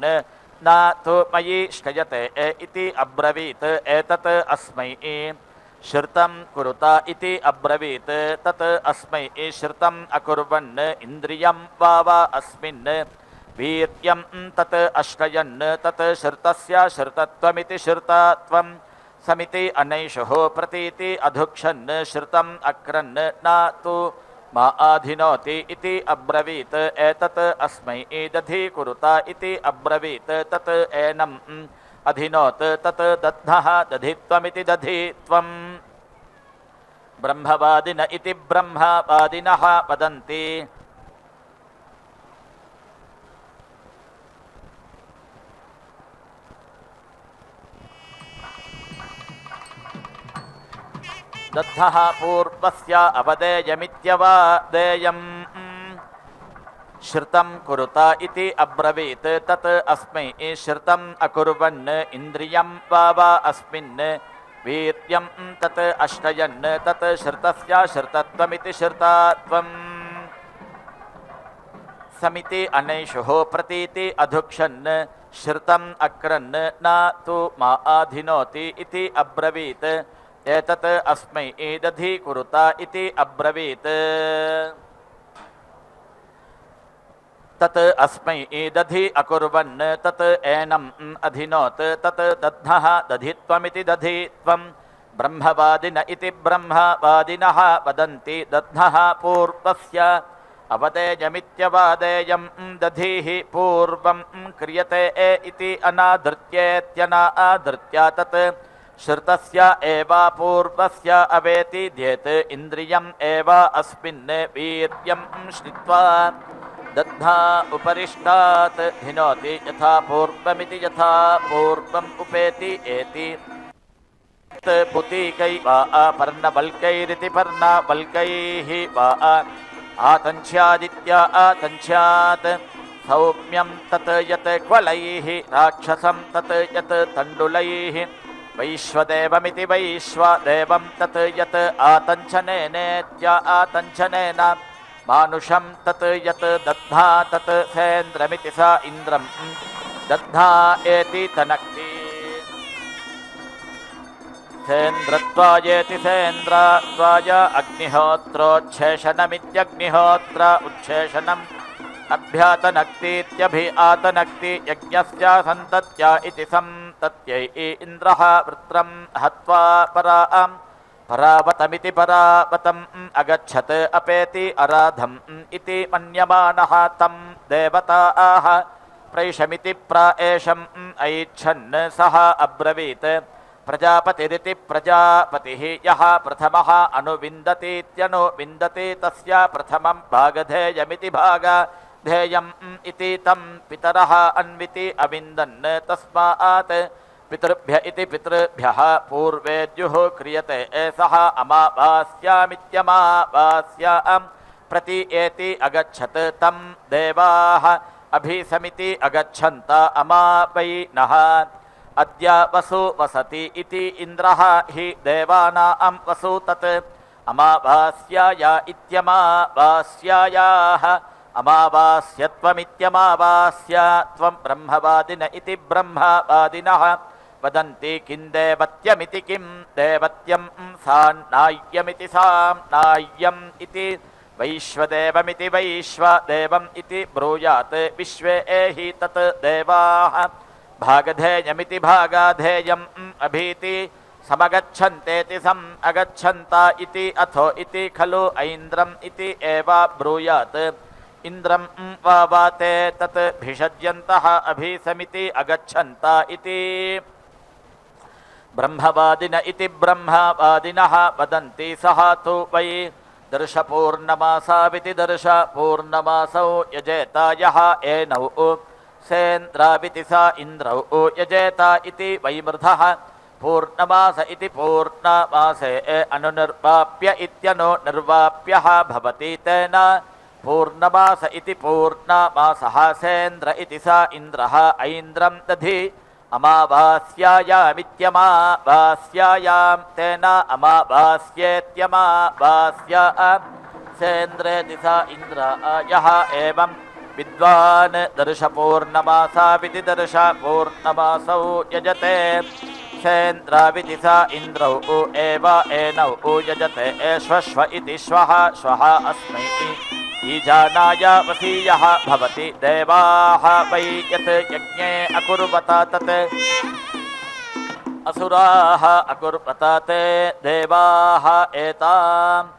Speaker 4: न तु मयि श्रयते इति अब्रवीत् एतत् अस्मै श्रुतं कुरुता इति अब्रवीत् तत् अस्मै श्रुतम् अकुर्वन् इन्द्रियं वा अस्मिन् वीर्यं तत् अश्रयन् तत् श्रुतस्य श्रुतत्वमिति श्रुतत्वं समिति अनैषुः प्रतीति अधुक्षन् श्रुतम् अक्रन् न तु मा आधिनोति इति अब्रवीत् एतत् अस्मै दधि कुरुता इति अब्रवीत् तत् एनम् अधिनोत् तत् दद्धः दधित्वमिति दधित्वम् ब्रह्मवादिन इति ब्रह्मवादिनः वदन्ति दद्धः पूर्वस्य अवदेयमित्यवादेयम् श्रुतं कुरुता इति अब्रवीत् तत् अस्मै श्रुतम् अकुर्वन् इन्द्रियं वा अस्मिन् वीर्यं तत् अश्रयन् तत् श्रुतस्य श्रुतत्वमिति श्रुतत्वम् समिति अनैषुः प्रतीति अधुक्षन् श्रुतम् अक्रन् न तु मा आधिनोति इति अब्रवीत् एतत् अस्मै दधि कुरुता इति अब्रवीत् तत् अस्मै दधि अकुर्वन् तत् एनम् अधिनोत् तत् दद्धः दधित्वमिति दधित्वं ब्रह्मवादिन इति ब्रह्मवादिनः वदन्ति दद्धः पूर्वस्य अवदेयमित्यवादेयं दधिः पूर्वं क्रियते इति अनाधृत्येत्यनाधृत्य तत् श्रुतस्य एव पूर्वस्य अवेति ध्येत् इन्द्रियम् एव अस्मिन् वीर्यं श्रित्वा दद्धा उपरिष्टात् धिनोति यथा पूर्वमिति यथा पूर्वम् उपेति एति पुतीकै वा पर्णवल्कैरिति पर्णवल्कैः वा आतञ्च्यादित्या आतञ्च्यात् सौम्यं तत् यत् क्वलैः राक्षसं तत् यत् तण्डुलैः वैश्वदेवमिति वैश्वदेवं तत् यत् आतञ्चनेनेत्या आतञ्चनेन मानुषं तत् यत् दद्धा तत् सेन्द्रमिति सा इन्द्रं दद्धा एति तनक्ति सेन्द्रत्वायेति सेन्द्रात्वाय अग्निहोत्रोच्छेषणमित्यग्निहोत्र उच्छेषणम् अभ्यातनक्तीत्यभि आतनक्ति यज्ञस्य सन्तत्या इति सन्तत्यै इन्द्रः वृत्रं हत्वा परावतमिति परावतम् अगच्छत् अपेति अराधम् इति मन्यमानः तं देवताः प्रैषमिति प्राएषम् ऐच्छन् सः अब्रवीत् प्रजापतिरिति प्रजापतिः यः प्रथमः अनुविन्दतीत्यनुविन्दति तस्य प्रथमं भागधेयमिति भागधेयम् इति तं पितरः अन्विति अविन्दन् तस्मात् पितृभ्य इति पितृभ्यः पूर्वेद्युः क्रियते सः अमावास्यामित्यमावास्यां प्रति एति अगच्छत् तं देवाः अभिसमिति अगच्छन्त अमावैनः अद्य वसु वसति इति इन्द्रः हि देवानां वसु तत् अमावास्याय इत्यमावास्यायाः अमावास्यत्वमित्यमावास्य त्वं ब्रह्मवादिन इति ब्रह्मवादिनः वदन्ति किं देवत्यमिति किं देवत्यं सान्नाय्यमिति साम्नाय्यम् इति वैश्वदेवमिति वैश्वदेवम् इति ब्रूयात् विश्वे हि तत् देवाः भागधेयमिति भागाधेयम् अभीति समगच्छन्तेति सम् अगच्छन्ता इति अथो इति खलु ऐन्द्रम् इति एव ब्रूयात् इन्द्रं वाते तत् भिषज्यन्तः अभीसमिति अगच्छन्ता इति ब्रह्मवादिन इति ब्रह्मवादिनः वदन्ति सः तु वै दर्शपूर्णमासाविति दर्शपूर्णमासौ यजेत यः एनौ सेन्द्राविति स इन्द्रौ यजेत इति वैमृधः पूर्णमास इति पूर्णमासे अनुनिर्वाप्य इत्यनुनिर्वाप्यः भवति तेन पूर्णमास इति पूर्णमासः सेन्द्र इति स इन्द्रः ऐन्द्रं दधि अमावास्यायामित्यमावास्यायां तेन अमावास्येत्यमावास्या सेन्द्रेति स इन्द्र यः एवं विद्वान् दर्शपूर्णमासाविति दर्शपूर्णमासौ यजते सेन्द्राविति स इन्द्रौ एव एनौ यजते श्वश्व इति श्वः श्वः अस्मै ईजानाय वसीयः भवति देवाः वै यत् यज्ञे अकुर्वत तत् असुराः अकुर्वत ते देवाः एताम्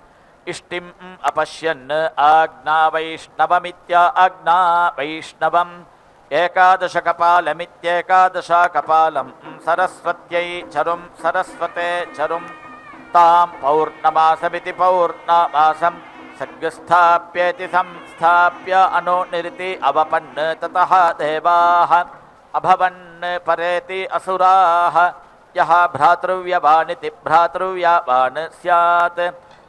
Speaker 4: इष्टिम् अपश्यन् आज्ञा वैष्णवमित्य आज्ञा वैष्णवम् एकादशकपालमित्येकादशकपालं सरस्वत्यै चरुं सरस्वते चरुं तां पौर्णमासमिति पौर्णमासं सग्स्थाप्येति संस्थाप्य अनुनिरिति अवपन् ततः देवाः अभवन् परेति असुराः यः भ्रातृव्यवानिति भ्रातृव्यवान् स्यात्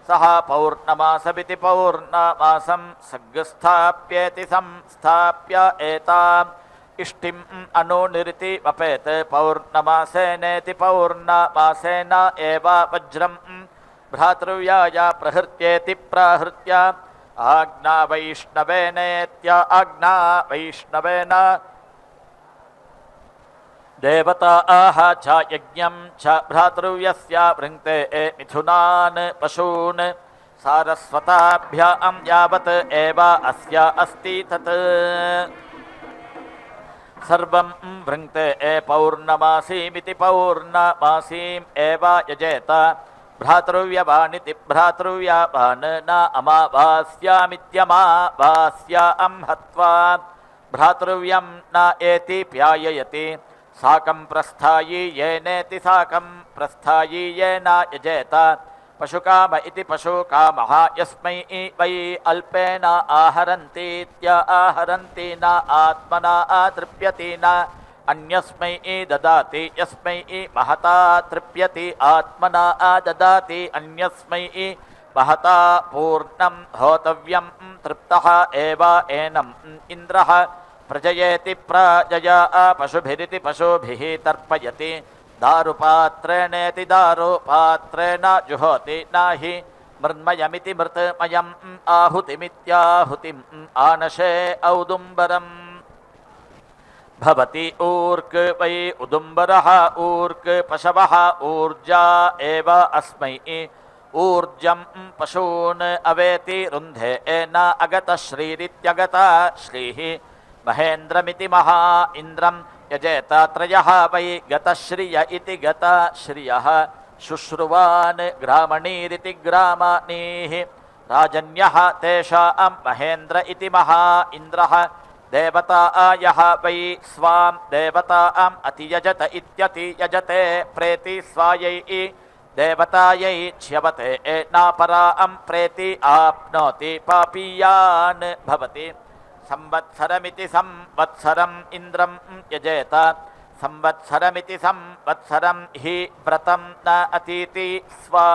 Speaker 4: सः पौर्णमासमिति पौर्णमासं सग्स्थाप्येति संस्थाप्य एताम् इष्टिम् अनुनिरिति वपेत् पौर्णमासेनेति पौर्णमासेन एव वज्रं भ्रातृव्याय प्रहृत्येति प्रहृत्य आज्ञा वैष्णवेनेत्य आज्ञा वैष्णवेन देवताः च यज्ञं च भ्रातृव्यस्य वृङ्क्ते मिथुनान् पशून् सारस्वताभ्यां यावत् एव अस्य अस्ति तत् सर्वं वृङ्क्ते पौर्णमासीमिति पौर्णमासीम् एव यजेत भ्रातृव्यवानिति भ्रातृव्यवान् न अमावास्यामित्यमावास्यां हत्वा भ्रातृव्यं न एति प्याययति साकं प्रस्थायी येनेति साकं प्रस्थायी येन यजेत पशुकाम इति पशुकामः यस्मै वै अल्पेन आहरन्तीत्य आहरन्ति न आत्मना तृप्यति न अन्यस्मै ददाति यस्मै महता तृप्यति आत्मना ददाति अन्यस्मै महता पूर्णं होतव्यं तृप्तः एव एनम् इन्द्रः प्रजयेति प्रजया पशुभिरिति पशुभिः तर्पयति दारुपात्रेणेति दारुपात्रेण जुहोति नहि मृन्मयमिति मृतमयम् आहुतिमित्याहुतिम् आनशे औदुम्बरम् भवति ऊर्क वै उदुम्बरः ऊर्क पशवः ऊर्जा एव अस्मै ऊर्जं पशून् अवेति रुन्धे न अगत श्रीरित्यगत श्रीः महेन्द्रमिति महा इन्द्रं यजेत त्रयः वै गतश्रिय इति गतश्रियः शुश्रुवान् ग्रामणीरिति ग्रामणीः राजन्यः तेषां महेन्द्र इति महा इन्द्रः देवतायः वै स्वां देवताम् अतियजत इत्यतियजते प्रेति स्वायै देवतायै च्यवते नापरां प्रेति आप्नोति पापीयान् भवति संवत्सरमिति संवत्सरम् इन्द्रं यजेत संवत्सरमिति संवत्सरं हि व्रतं न अतीति स्वा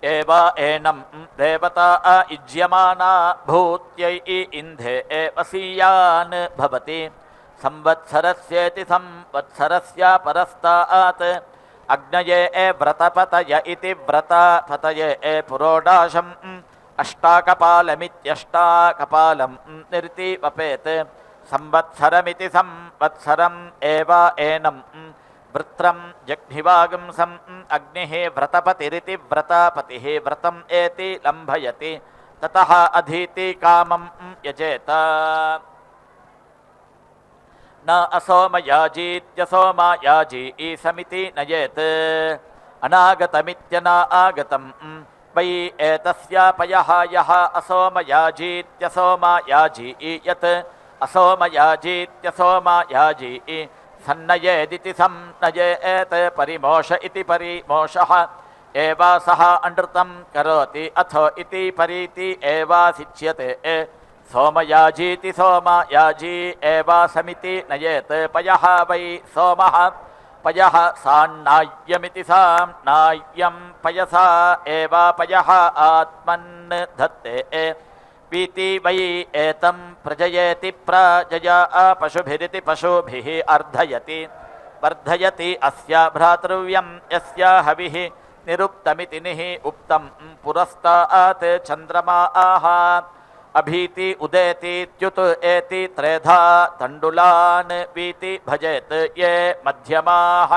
Speaker 4: एव एनं देवता युज्यमाना भूत्यै इन्धे वसीयान् भवति संवत्सरस्येति संवत्सरस्य परस्तात् अग्नये व्रतपतय इति व्रतपतये पुरोडाशम् अष्टाकपालमित्यष्टाकपालं निर्तिवपेत् संवत्सरमिति संवत्सरम् एव एनं वृत्रं जग्निवागुंसम् अग्निः व्रतपतिरिति व्रतपतिः व्रतम् एति लम्भयति ततः अधीति कामं यजेत न असोमयाजीत्यसोमायाजी समिति नयेत् अनागतमित्यनागतं वै एतस्यापयः यः असोमयाजीत्यसोमायाजी यत् असोमयाजीत्यसोमायाजी सन्नयेदिति सन्नयेत् परिमोष इति परिमोषः एव सः अनृतं करोति अथो इति परीति एवासिच्यते सोमयाजीति सोमयाजी एव समिति नयेत् पयः वै सोमः पयः सान्नाय्यमिति साम्नाय्यं पयसा एव पयः आत्मन् धत्ते पीति वै एतं प्रजयेति प्रजया पशुभिरिति पशुभिः अर्धयति वर्धयति अस्य भ्रातृव्यं यस्य हविः निरुक्तमिति निः उक्तं पुरस्तात् चन्द्रमा अभीति उदेतीत्युत एति त्रेधा तण्डुलान् वीति भजेत् ये मध्यमाः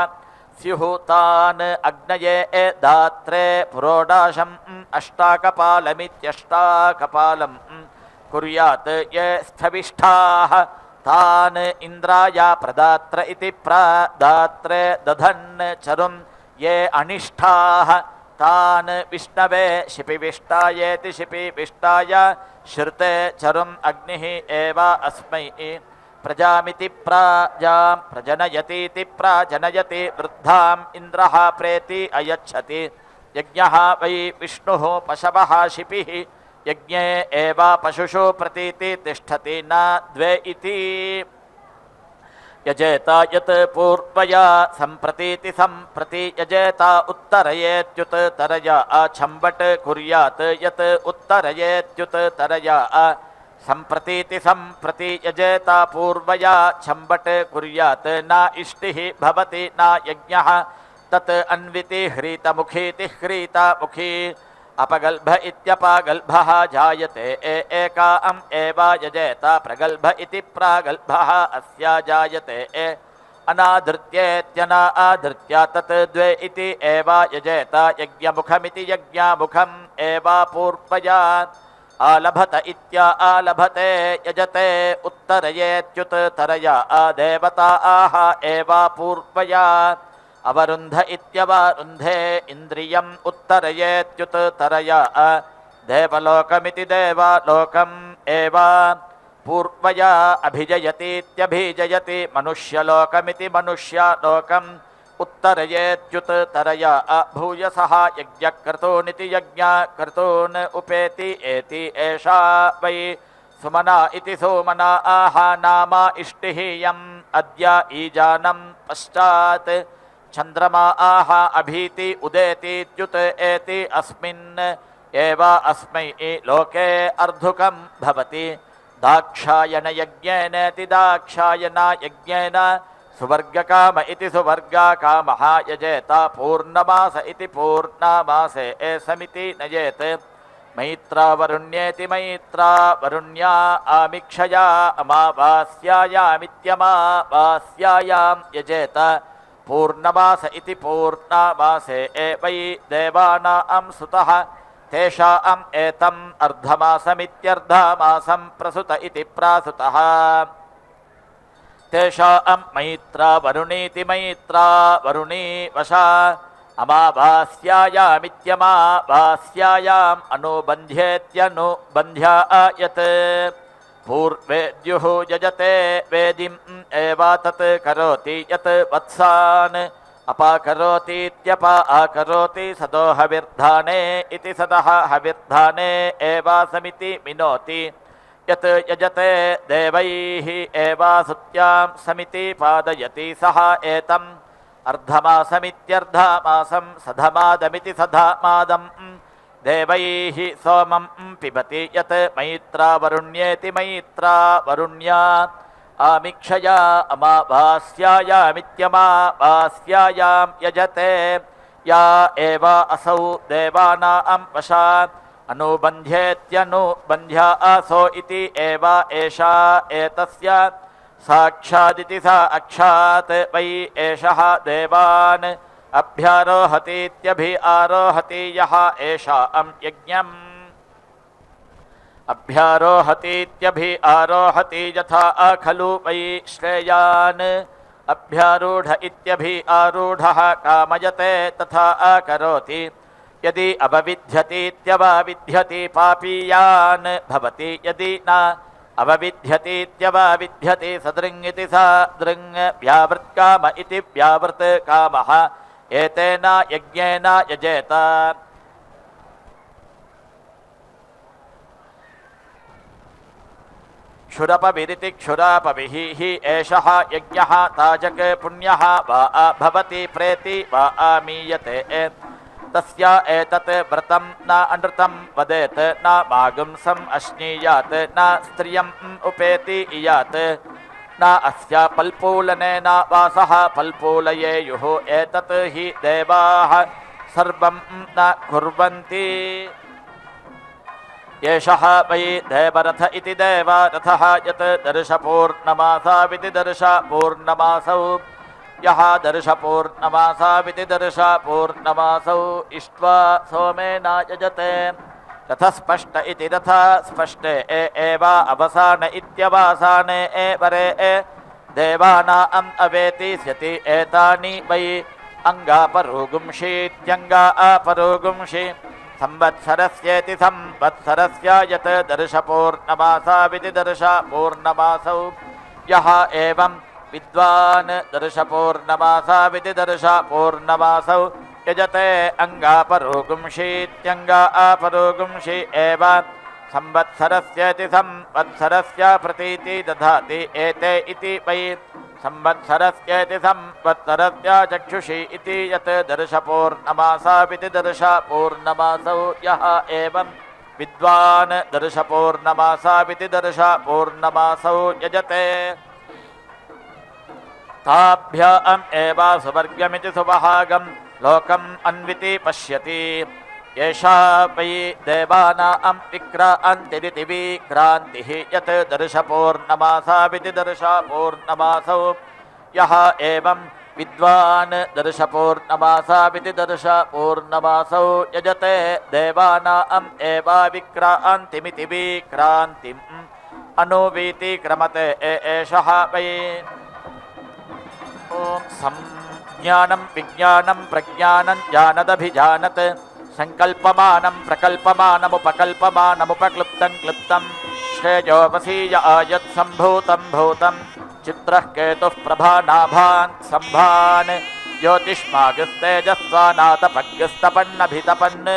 Speaker 4: स्युः तान् अग्नये दात्रे पुरोडाशम् अष्टाकपालमित्यष्टाकपालं कुर्यात् ये स्थविष्ठाः तान् इन्द्राय प्रदात्र इति प्रदात्रे दधन् चरुं ये अनिष्ठाः तान् विष्णवे शिपिविष्टायेति शिपिविष्टाय श्रुते चरुम् अग्निः एव अस्मै प्रजामिति प्राजां प्रजनयतीति प्राजनयति वृद्धाम् इन्द्रः प्रेति अयच्छति यज्ञः वै विष्णुः पशवः शिपिः यज्ञे एव पशुषु प्रतीति तिष्ठति न द्वे इति यजेत यत् पूर्वया सम्प्रतीति सम्प्रति यजेत उत्तरयेत्युत तरया छम्बट् कुर्यात् यत् उत्तरयेत्युत तरया सम्प्रतीति सम्प्रति यजेत पूर्वया छम्बट् कुर्यात् न इष्टिः भवति न यज्ञः तत् अन्विति ह्रीतमुखीति ह्रीतमुखी अपगल्भ इत्यपगल्भः जायते एकाम् एव यजेत प्रगल्भ इति प्रागल्भः अस्य जायते अनाधृत्येत्यनाधृत्य तत् द्वे इति एव यजेत यज्ञमुखमिति यज्ञमुखम् एव पूर्वया आलभत इत्या आलभते यजते उत्तरयेत्युत तरया देवताः एव पूर्वया अवरुन्ध इत्यवरुन्धे इन्द्रियम् उत्तरयेत्युत तरया देवलोकमिति देवलोकम् एव पूर्वया अभिजयतीत्यभिजयति मनुष्यलोकमिति मनुष्यलोकम् उत्तरयेत्युत तरया भूयसः यज्ञक्रतूनिति यज्ञक्रतून् उपेति एति एषा वै सुमना इति सुमना नाम इष्टिः यम् अद्य ईजानं पश्चात् चन्द्रमा अभीति उदेतीत्युत एति अस्मिन् एव अस्मै लोके अर्धुकं भवति दाक्षायणयज्ञेनेति दाक्षायणयज्ञेन सुवर्गकाम इति सुवर्गकामः यजेत पूर्णमास इति पूर्णमासे समिति नयेत् मैत्रावरुण्येति मैत्रावरुण्या आमिक्षया अमावास्यायामित्यमावास्यायां यजेत पूर्णमास इति पूर्णमासे वै देवानां सुतः तेषाम् एतम् अर्धमासमित्यर्धमासं प्रसुत इति प्रासुतः तेषाम् मैत्रावरुणीति मैत्रावरुणी वशा अमावास्यायामित्यमावास्यायाम् अनुबन्ध्येत्यनुबन्ध्यायत् पूर्वेद्युः यजते वेदिम् एव तत् करोति यत् वत्सान् अपाकरोतीत्यपाकरोति सदो हविर्धाने इति सदः हविर्धाने एव समिति मिनोति यत् यजते देवैः एव सुत्यां समिति पादयति सः एतम् अर्धमासमित्यर्धमासं सधमादमिति सधमादम् देवैः सोमं पिबति यत् मैत्रावरुण्येति मैत्रावरुण्या आमिक्षया अमावास्यायामित्यमावास्यायां यजते या एव असौ देवानां वशा अनुबन्ध्येत्यनुबन्ध्या आसो इति एव एषा एतस्य साक्षादिति सा अक्षात् वै एषः देवान् अभ्यारोहतीत्यभि आरोहति यः एषां यज्ञम् अभ्यारोहतीत्यभि आरोहति यथा खलु वै श्रेयान् अभ्यारूढ इत्यभि आरूढः कामयते तथा करोति यदि अवविध्यतीत्यवविध्यति पापीयान् भवति यदि न अवविध्यतीत्यवविध्यति सदृङ् इति सदृङ् व्यावृत्काम इति व्यावृत् कामः एतेन यज्ञेन यजेत क्षुरपविरिति क्षुरापविः हि एषः यज्ञः ताजक पुण्यः वा भवति प्रेति वा आमीयते तस्य एतत् व्रतं न अनृतं वदेत् न मागुंसम् अश्नीयात् न स्त्रियम् उपेति इयात् न अस्य पल्पूलनेन वासः पल्पूलयेयुः एतत् हि देवाः सर्वं न कुर्वन्ति एषः वै देवरथ इति देवरथः यत् दर्शपूर्णमासाविति दर्शपूर्णमासौ यः दर्शपूर्णमासाविति दर्शपूर्णमासौ इष्ट्वा सोमेन यजते रथस्पष्ट इति रथ स्पष्टे एव अवसान इत्यवसाने वरे देवानाम् अवेतिष्यति एतानि वै अङ्गापरोगुंषीत्यङ्गा अपरोगुंषि संवत्सरस्येति संवत्सरस्य यत् दर्शपूर्णमासाविति दर्शपूर्णमासौ यः एवं विद्वान् दर्शपूर्णमासाविति दर्शपूर्णमासौ यजते अङ्गापरोगुंषीत्यङ्गा अपरोगुंषि एव संवत्सरस्येति संवत्सरस्य प्रतीति दधाति एते इति वै संवत्सरस्येति संवत्सरस्य चक्षुषि इति यत् दर्शपूर्णमासाविति दर्शपूर्णमासौ यः एवं विद्वान् दर्शपूर्णमासाविति दर्शपूर्णमासौ यजते ताभ्याम् एव सुवर्गमिति सुवहागं लोकम् अन्विति पश्यति एषा वै देवानां विक्रान्तिरिति विक्रान्तिः यत् दर्शपूर्णमासाविति दर्शपूर्णमासौ यः एवं विद्वान् दर्शपूर्णमासाविति दर्शपूर्णमासौ यजते देवानाम् एव विक्रान्तिमिति विक्रान्तिम् अनुवीति क्रमते एषः वै ॐ संज्ञानं विज्ञानं प्रज्ञानं जानदभिजानत् संकल्पमानं प्रकल्पमानमुपकल्पमानमुपक्लुप्तं क्लुप्तं श्रेयोपसीय आयत् सम्भूतं भूतं चित्रः केतुः प्रभानाभान् सम्भान् ज्योतिष्मागस्तेजस्वानातपग्स्तपन्नभितपन्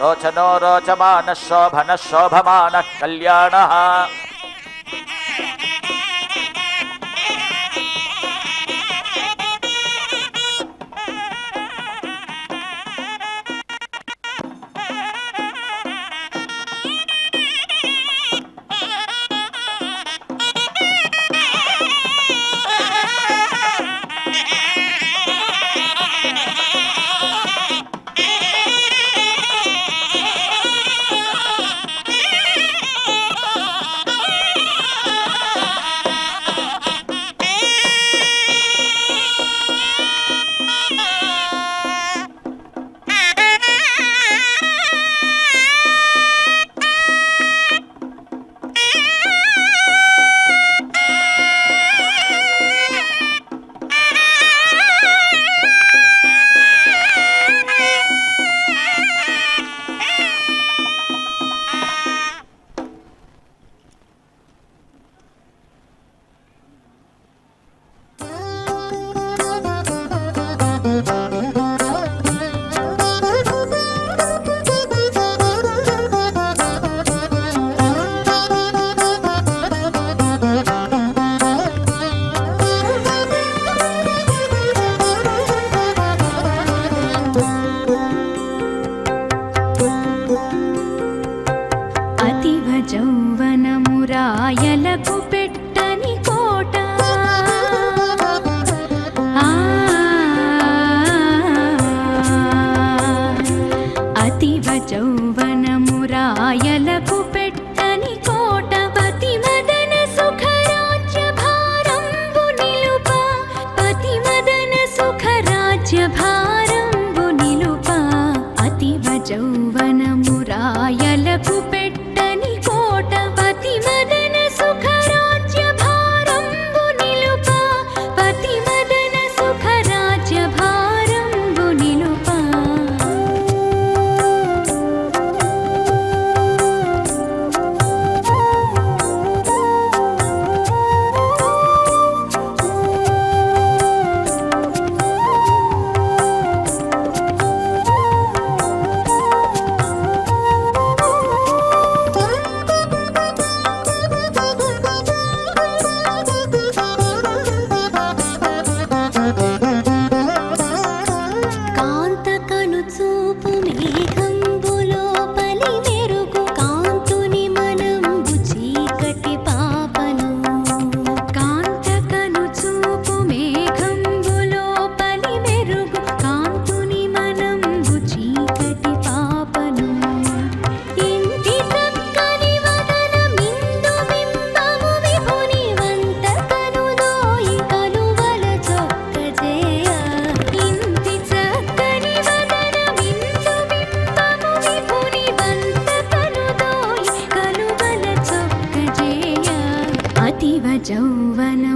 Speaker 4: रोचनो रोचमानः शोभनः शोभमानः कल्याणः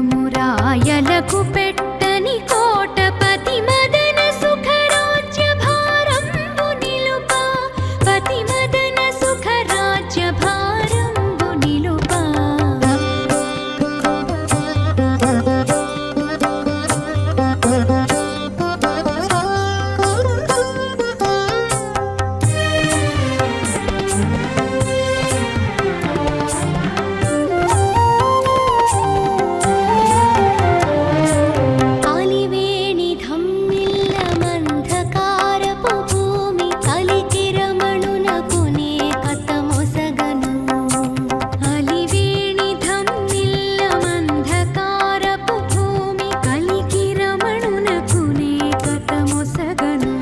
Speaker 1: జౌవనమురాయలకు పెట్టని కోటపతి మదన సుఖరాజ్య భారంబు నిలుపా పతి మదన సుఖరాజ్య భారంబు నిలుపా అలివేణి ధమ్మిల్ల మంధకారపు భూమి కలికి రమణునకునే కథమొసగను అలివేణి ధమ్మిల్ల మంధకారపు భూమి కలికి రమణునకునే కథమొసగను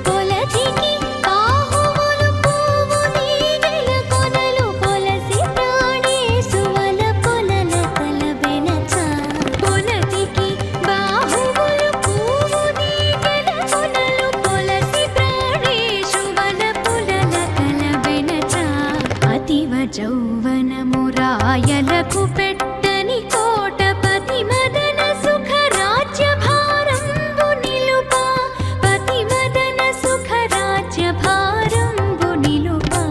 Speaker 1: కొలతికి బాహువులు పువ్వు నీగెల కొనలు కొలసి ప్రాణేశువల కొనల కలబెనచ కొలతికి బాహువులు పువ్వు నీగెల కొనలు కొలసి ప్రాణేశువల కొనల కలబెనచ అతివ జౌవనమురాయలకు పెట్టని కోటపతి మదన సుఖరాజ్య భారంబు నిలుపా పతి మదన సుఖరాజ్య భారంబు నిలుపా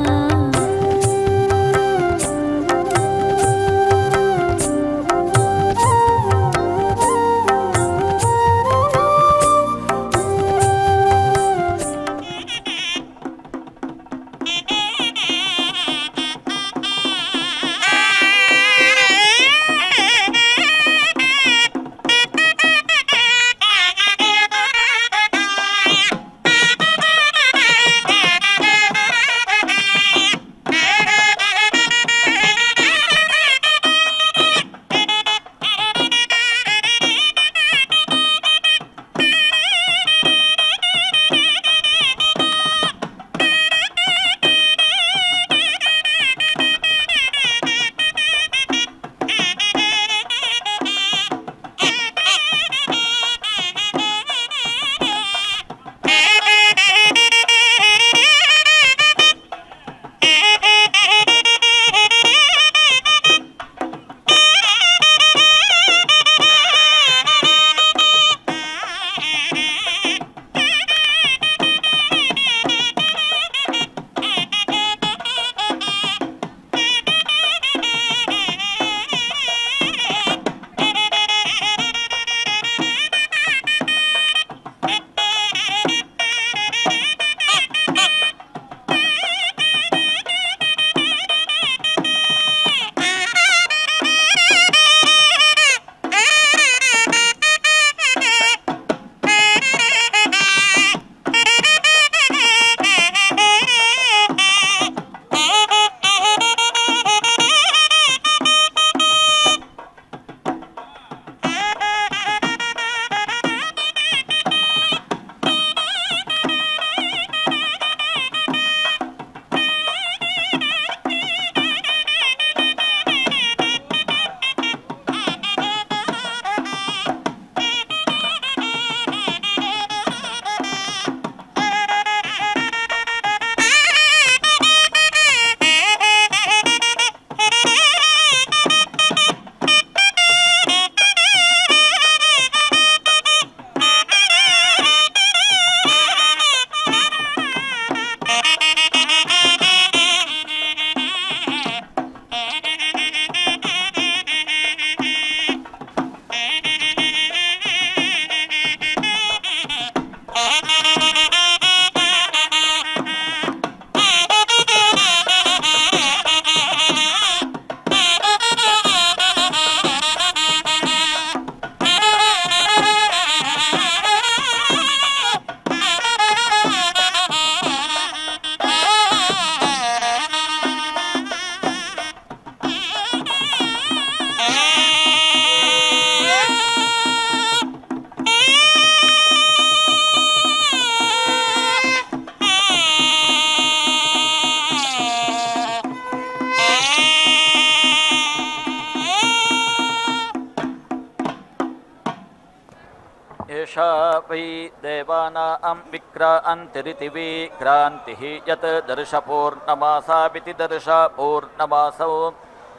Speaker 4: एषा वै देवानां विक्रान्तिरिति विक्रान्तिः यत् दर्शपूर्णमासाविति दर्शपूर्णमासौ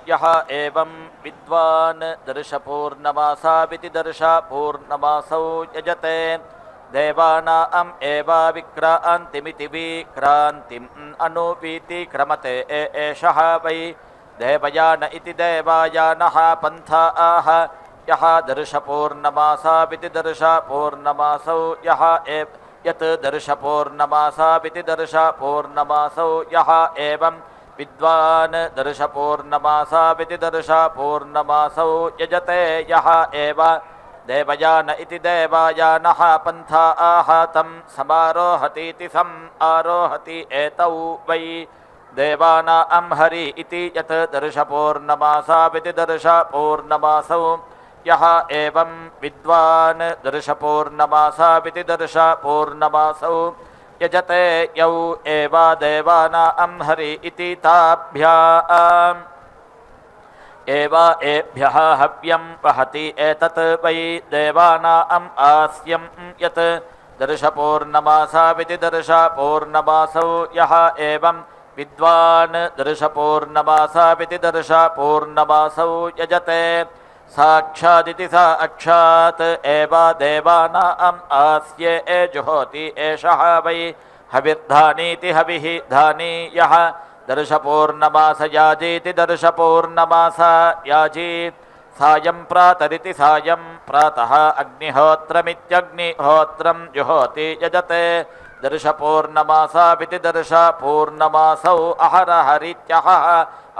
Speaker 4: यः एवं विद्वान् दर्शपूर्णमासाविति दर्शपूर्णमासौ यजते देवानाम् एवा विक्रान्तिमिति विक्रान्तिम् अनुवीति क्रमते एषः वै देवयान इति देवायानः पन्थाः यः दर्शपूर्णमासाविति दर्शपूर्णमासौ यः यत् दर्शपूर्णमासाविति दर्शपूर्णमासौ यः एवं विद्वान् दर्शपूर्णमासाविति दर्शपूर्णमासौ यजते यः एव देवयान इति देवायानः पन्थाः तं समारोहतीति सम् आरोहति एतौ वै देवानां हरि इति यत् दर्शपूर्णमासाविति दर्शपूर्णमासौ यः एवं विद्वान् दर्शपूर्णमासाविति दर्शपूर्णमासौ यजते यौ एव देवानां हरि इति ताभ्याम् एव एभ्यः हव्यं वहति एतत् वै देवानाम् आस्यं यत् दर्शपूर्णमासाविति दर्शपूर्णमासौ यः एवं विद्वान् दर्शपूर्णमासाविति दर्शपूर्णमासौ यजते साक्षादिति साक्षात् एव देवानाम् आस्ये जुहोति एषः वै हविर्धानीति हविः धानी यः दर्शपूर्णमास याजीति दर्शपूर्णमास याजी सायं प्रातरिति सायं प्रातः अग्निहोत्रमित्यग्निहोत्रं जुहोति यजते दर्शपूर्णमासाविति दर्शपूर्णमासौ अहरहरित्यहः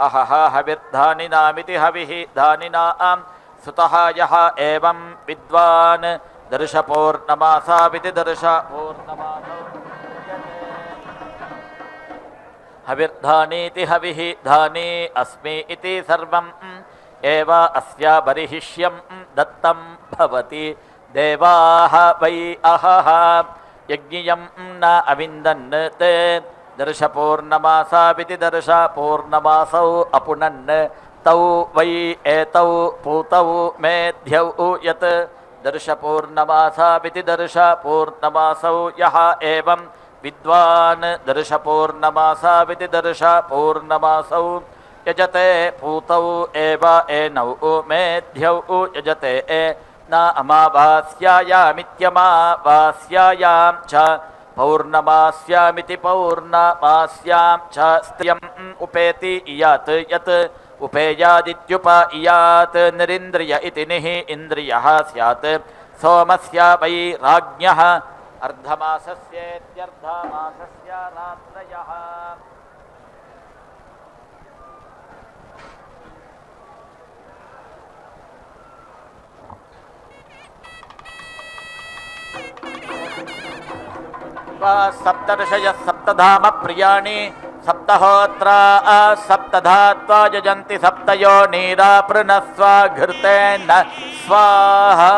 Speaker 4: अहः हविर्धानिनामिति हविः धानिनां सुतः यः एवं विद्वान् दर्शपूर्णमासाविति दर्शपूर्णमासौ हविर्धानीति हविः धानी अस्मि इति सर्वम् एव अस्या बर्हिष्यं दत्तं भवति देवाः वै अहः यज्ञियं न अविन्दन् ते दर्शपूर्णमासाविति दर्शपूर्णमासौ अपुनन् तौ वै एतौ पूतौ मेध्यौ यत् दर्शपूर्णमासाविति दर्शपूर्णमासौ यः एवं विद्वान् दर्शपूर्णमासाविति दर्शपूर्णमासौ यजते पूतौ एव एनौ मेध्यौ यजते न अमावास्यायामित्यमावास्यायां च पौर्णमास्यामिति पौर्णमास्यां च स्त्रियम् उपेति इयात् यत् उपेयादित्युप इयात् निरिन्द्रिय इति निः इन्द्रियः स्यात् सोमस्य वै राज्ञः अर्धमासस्येत्यर्धमासस्य रात्रयः सप्तर्षयः सप्तधाम प्रियाणि सप्तहोत्रा सप्तधात्वा यजन्ति सप्तयो नीरा पृणस्वा घृतेन स्वाहा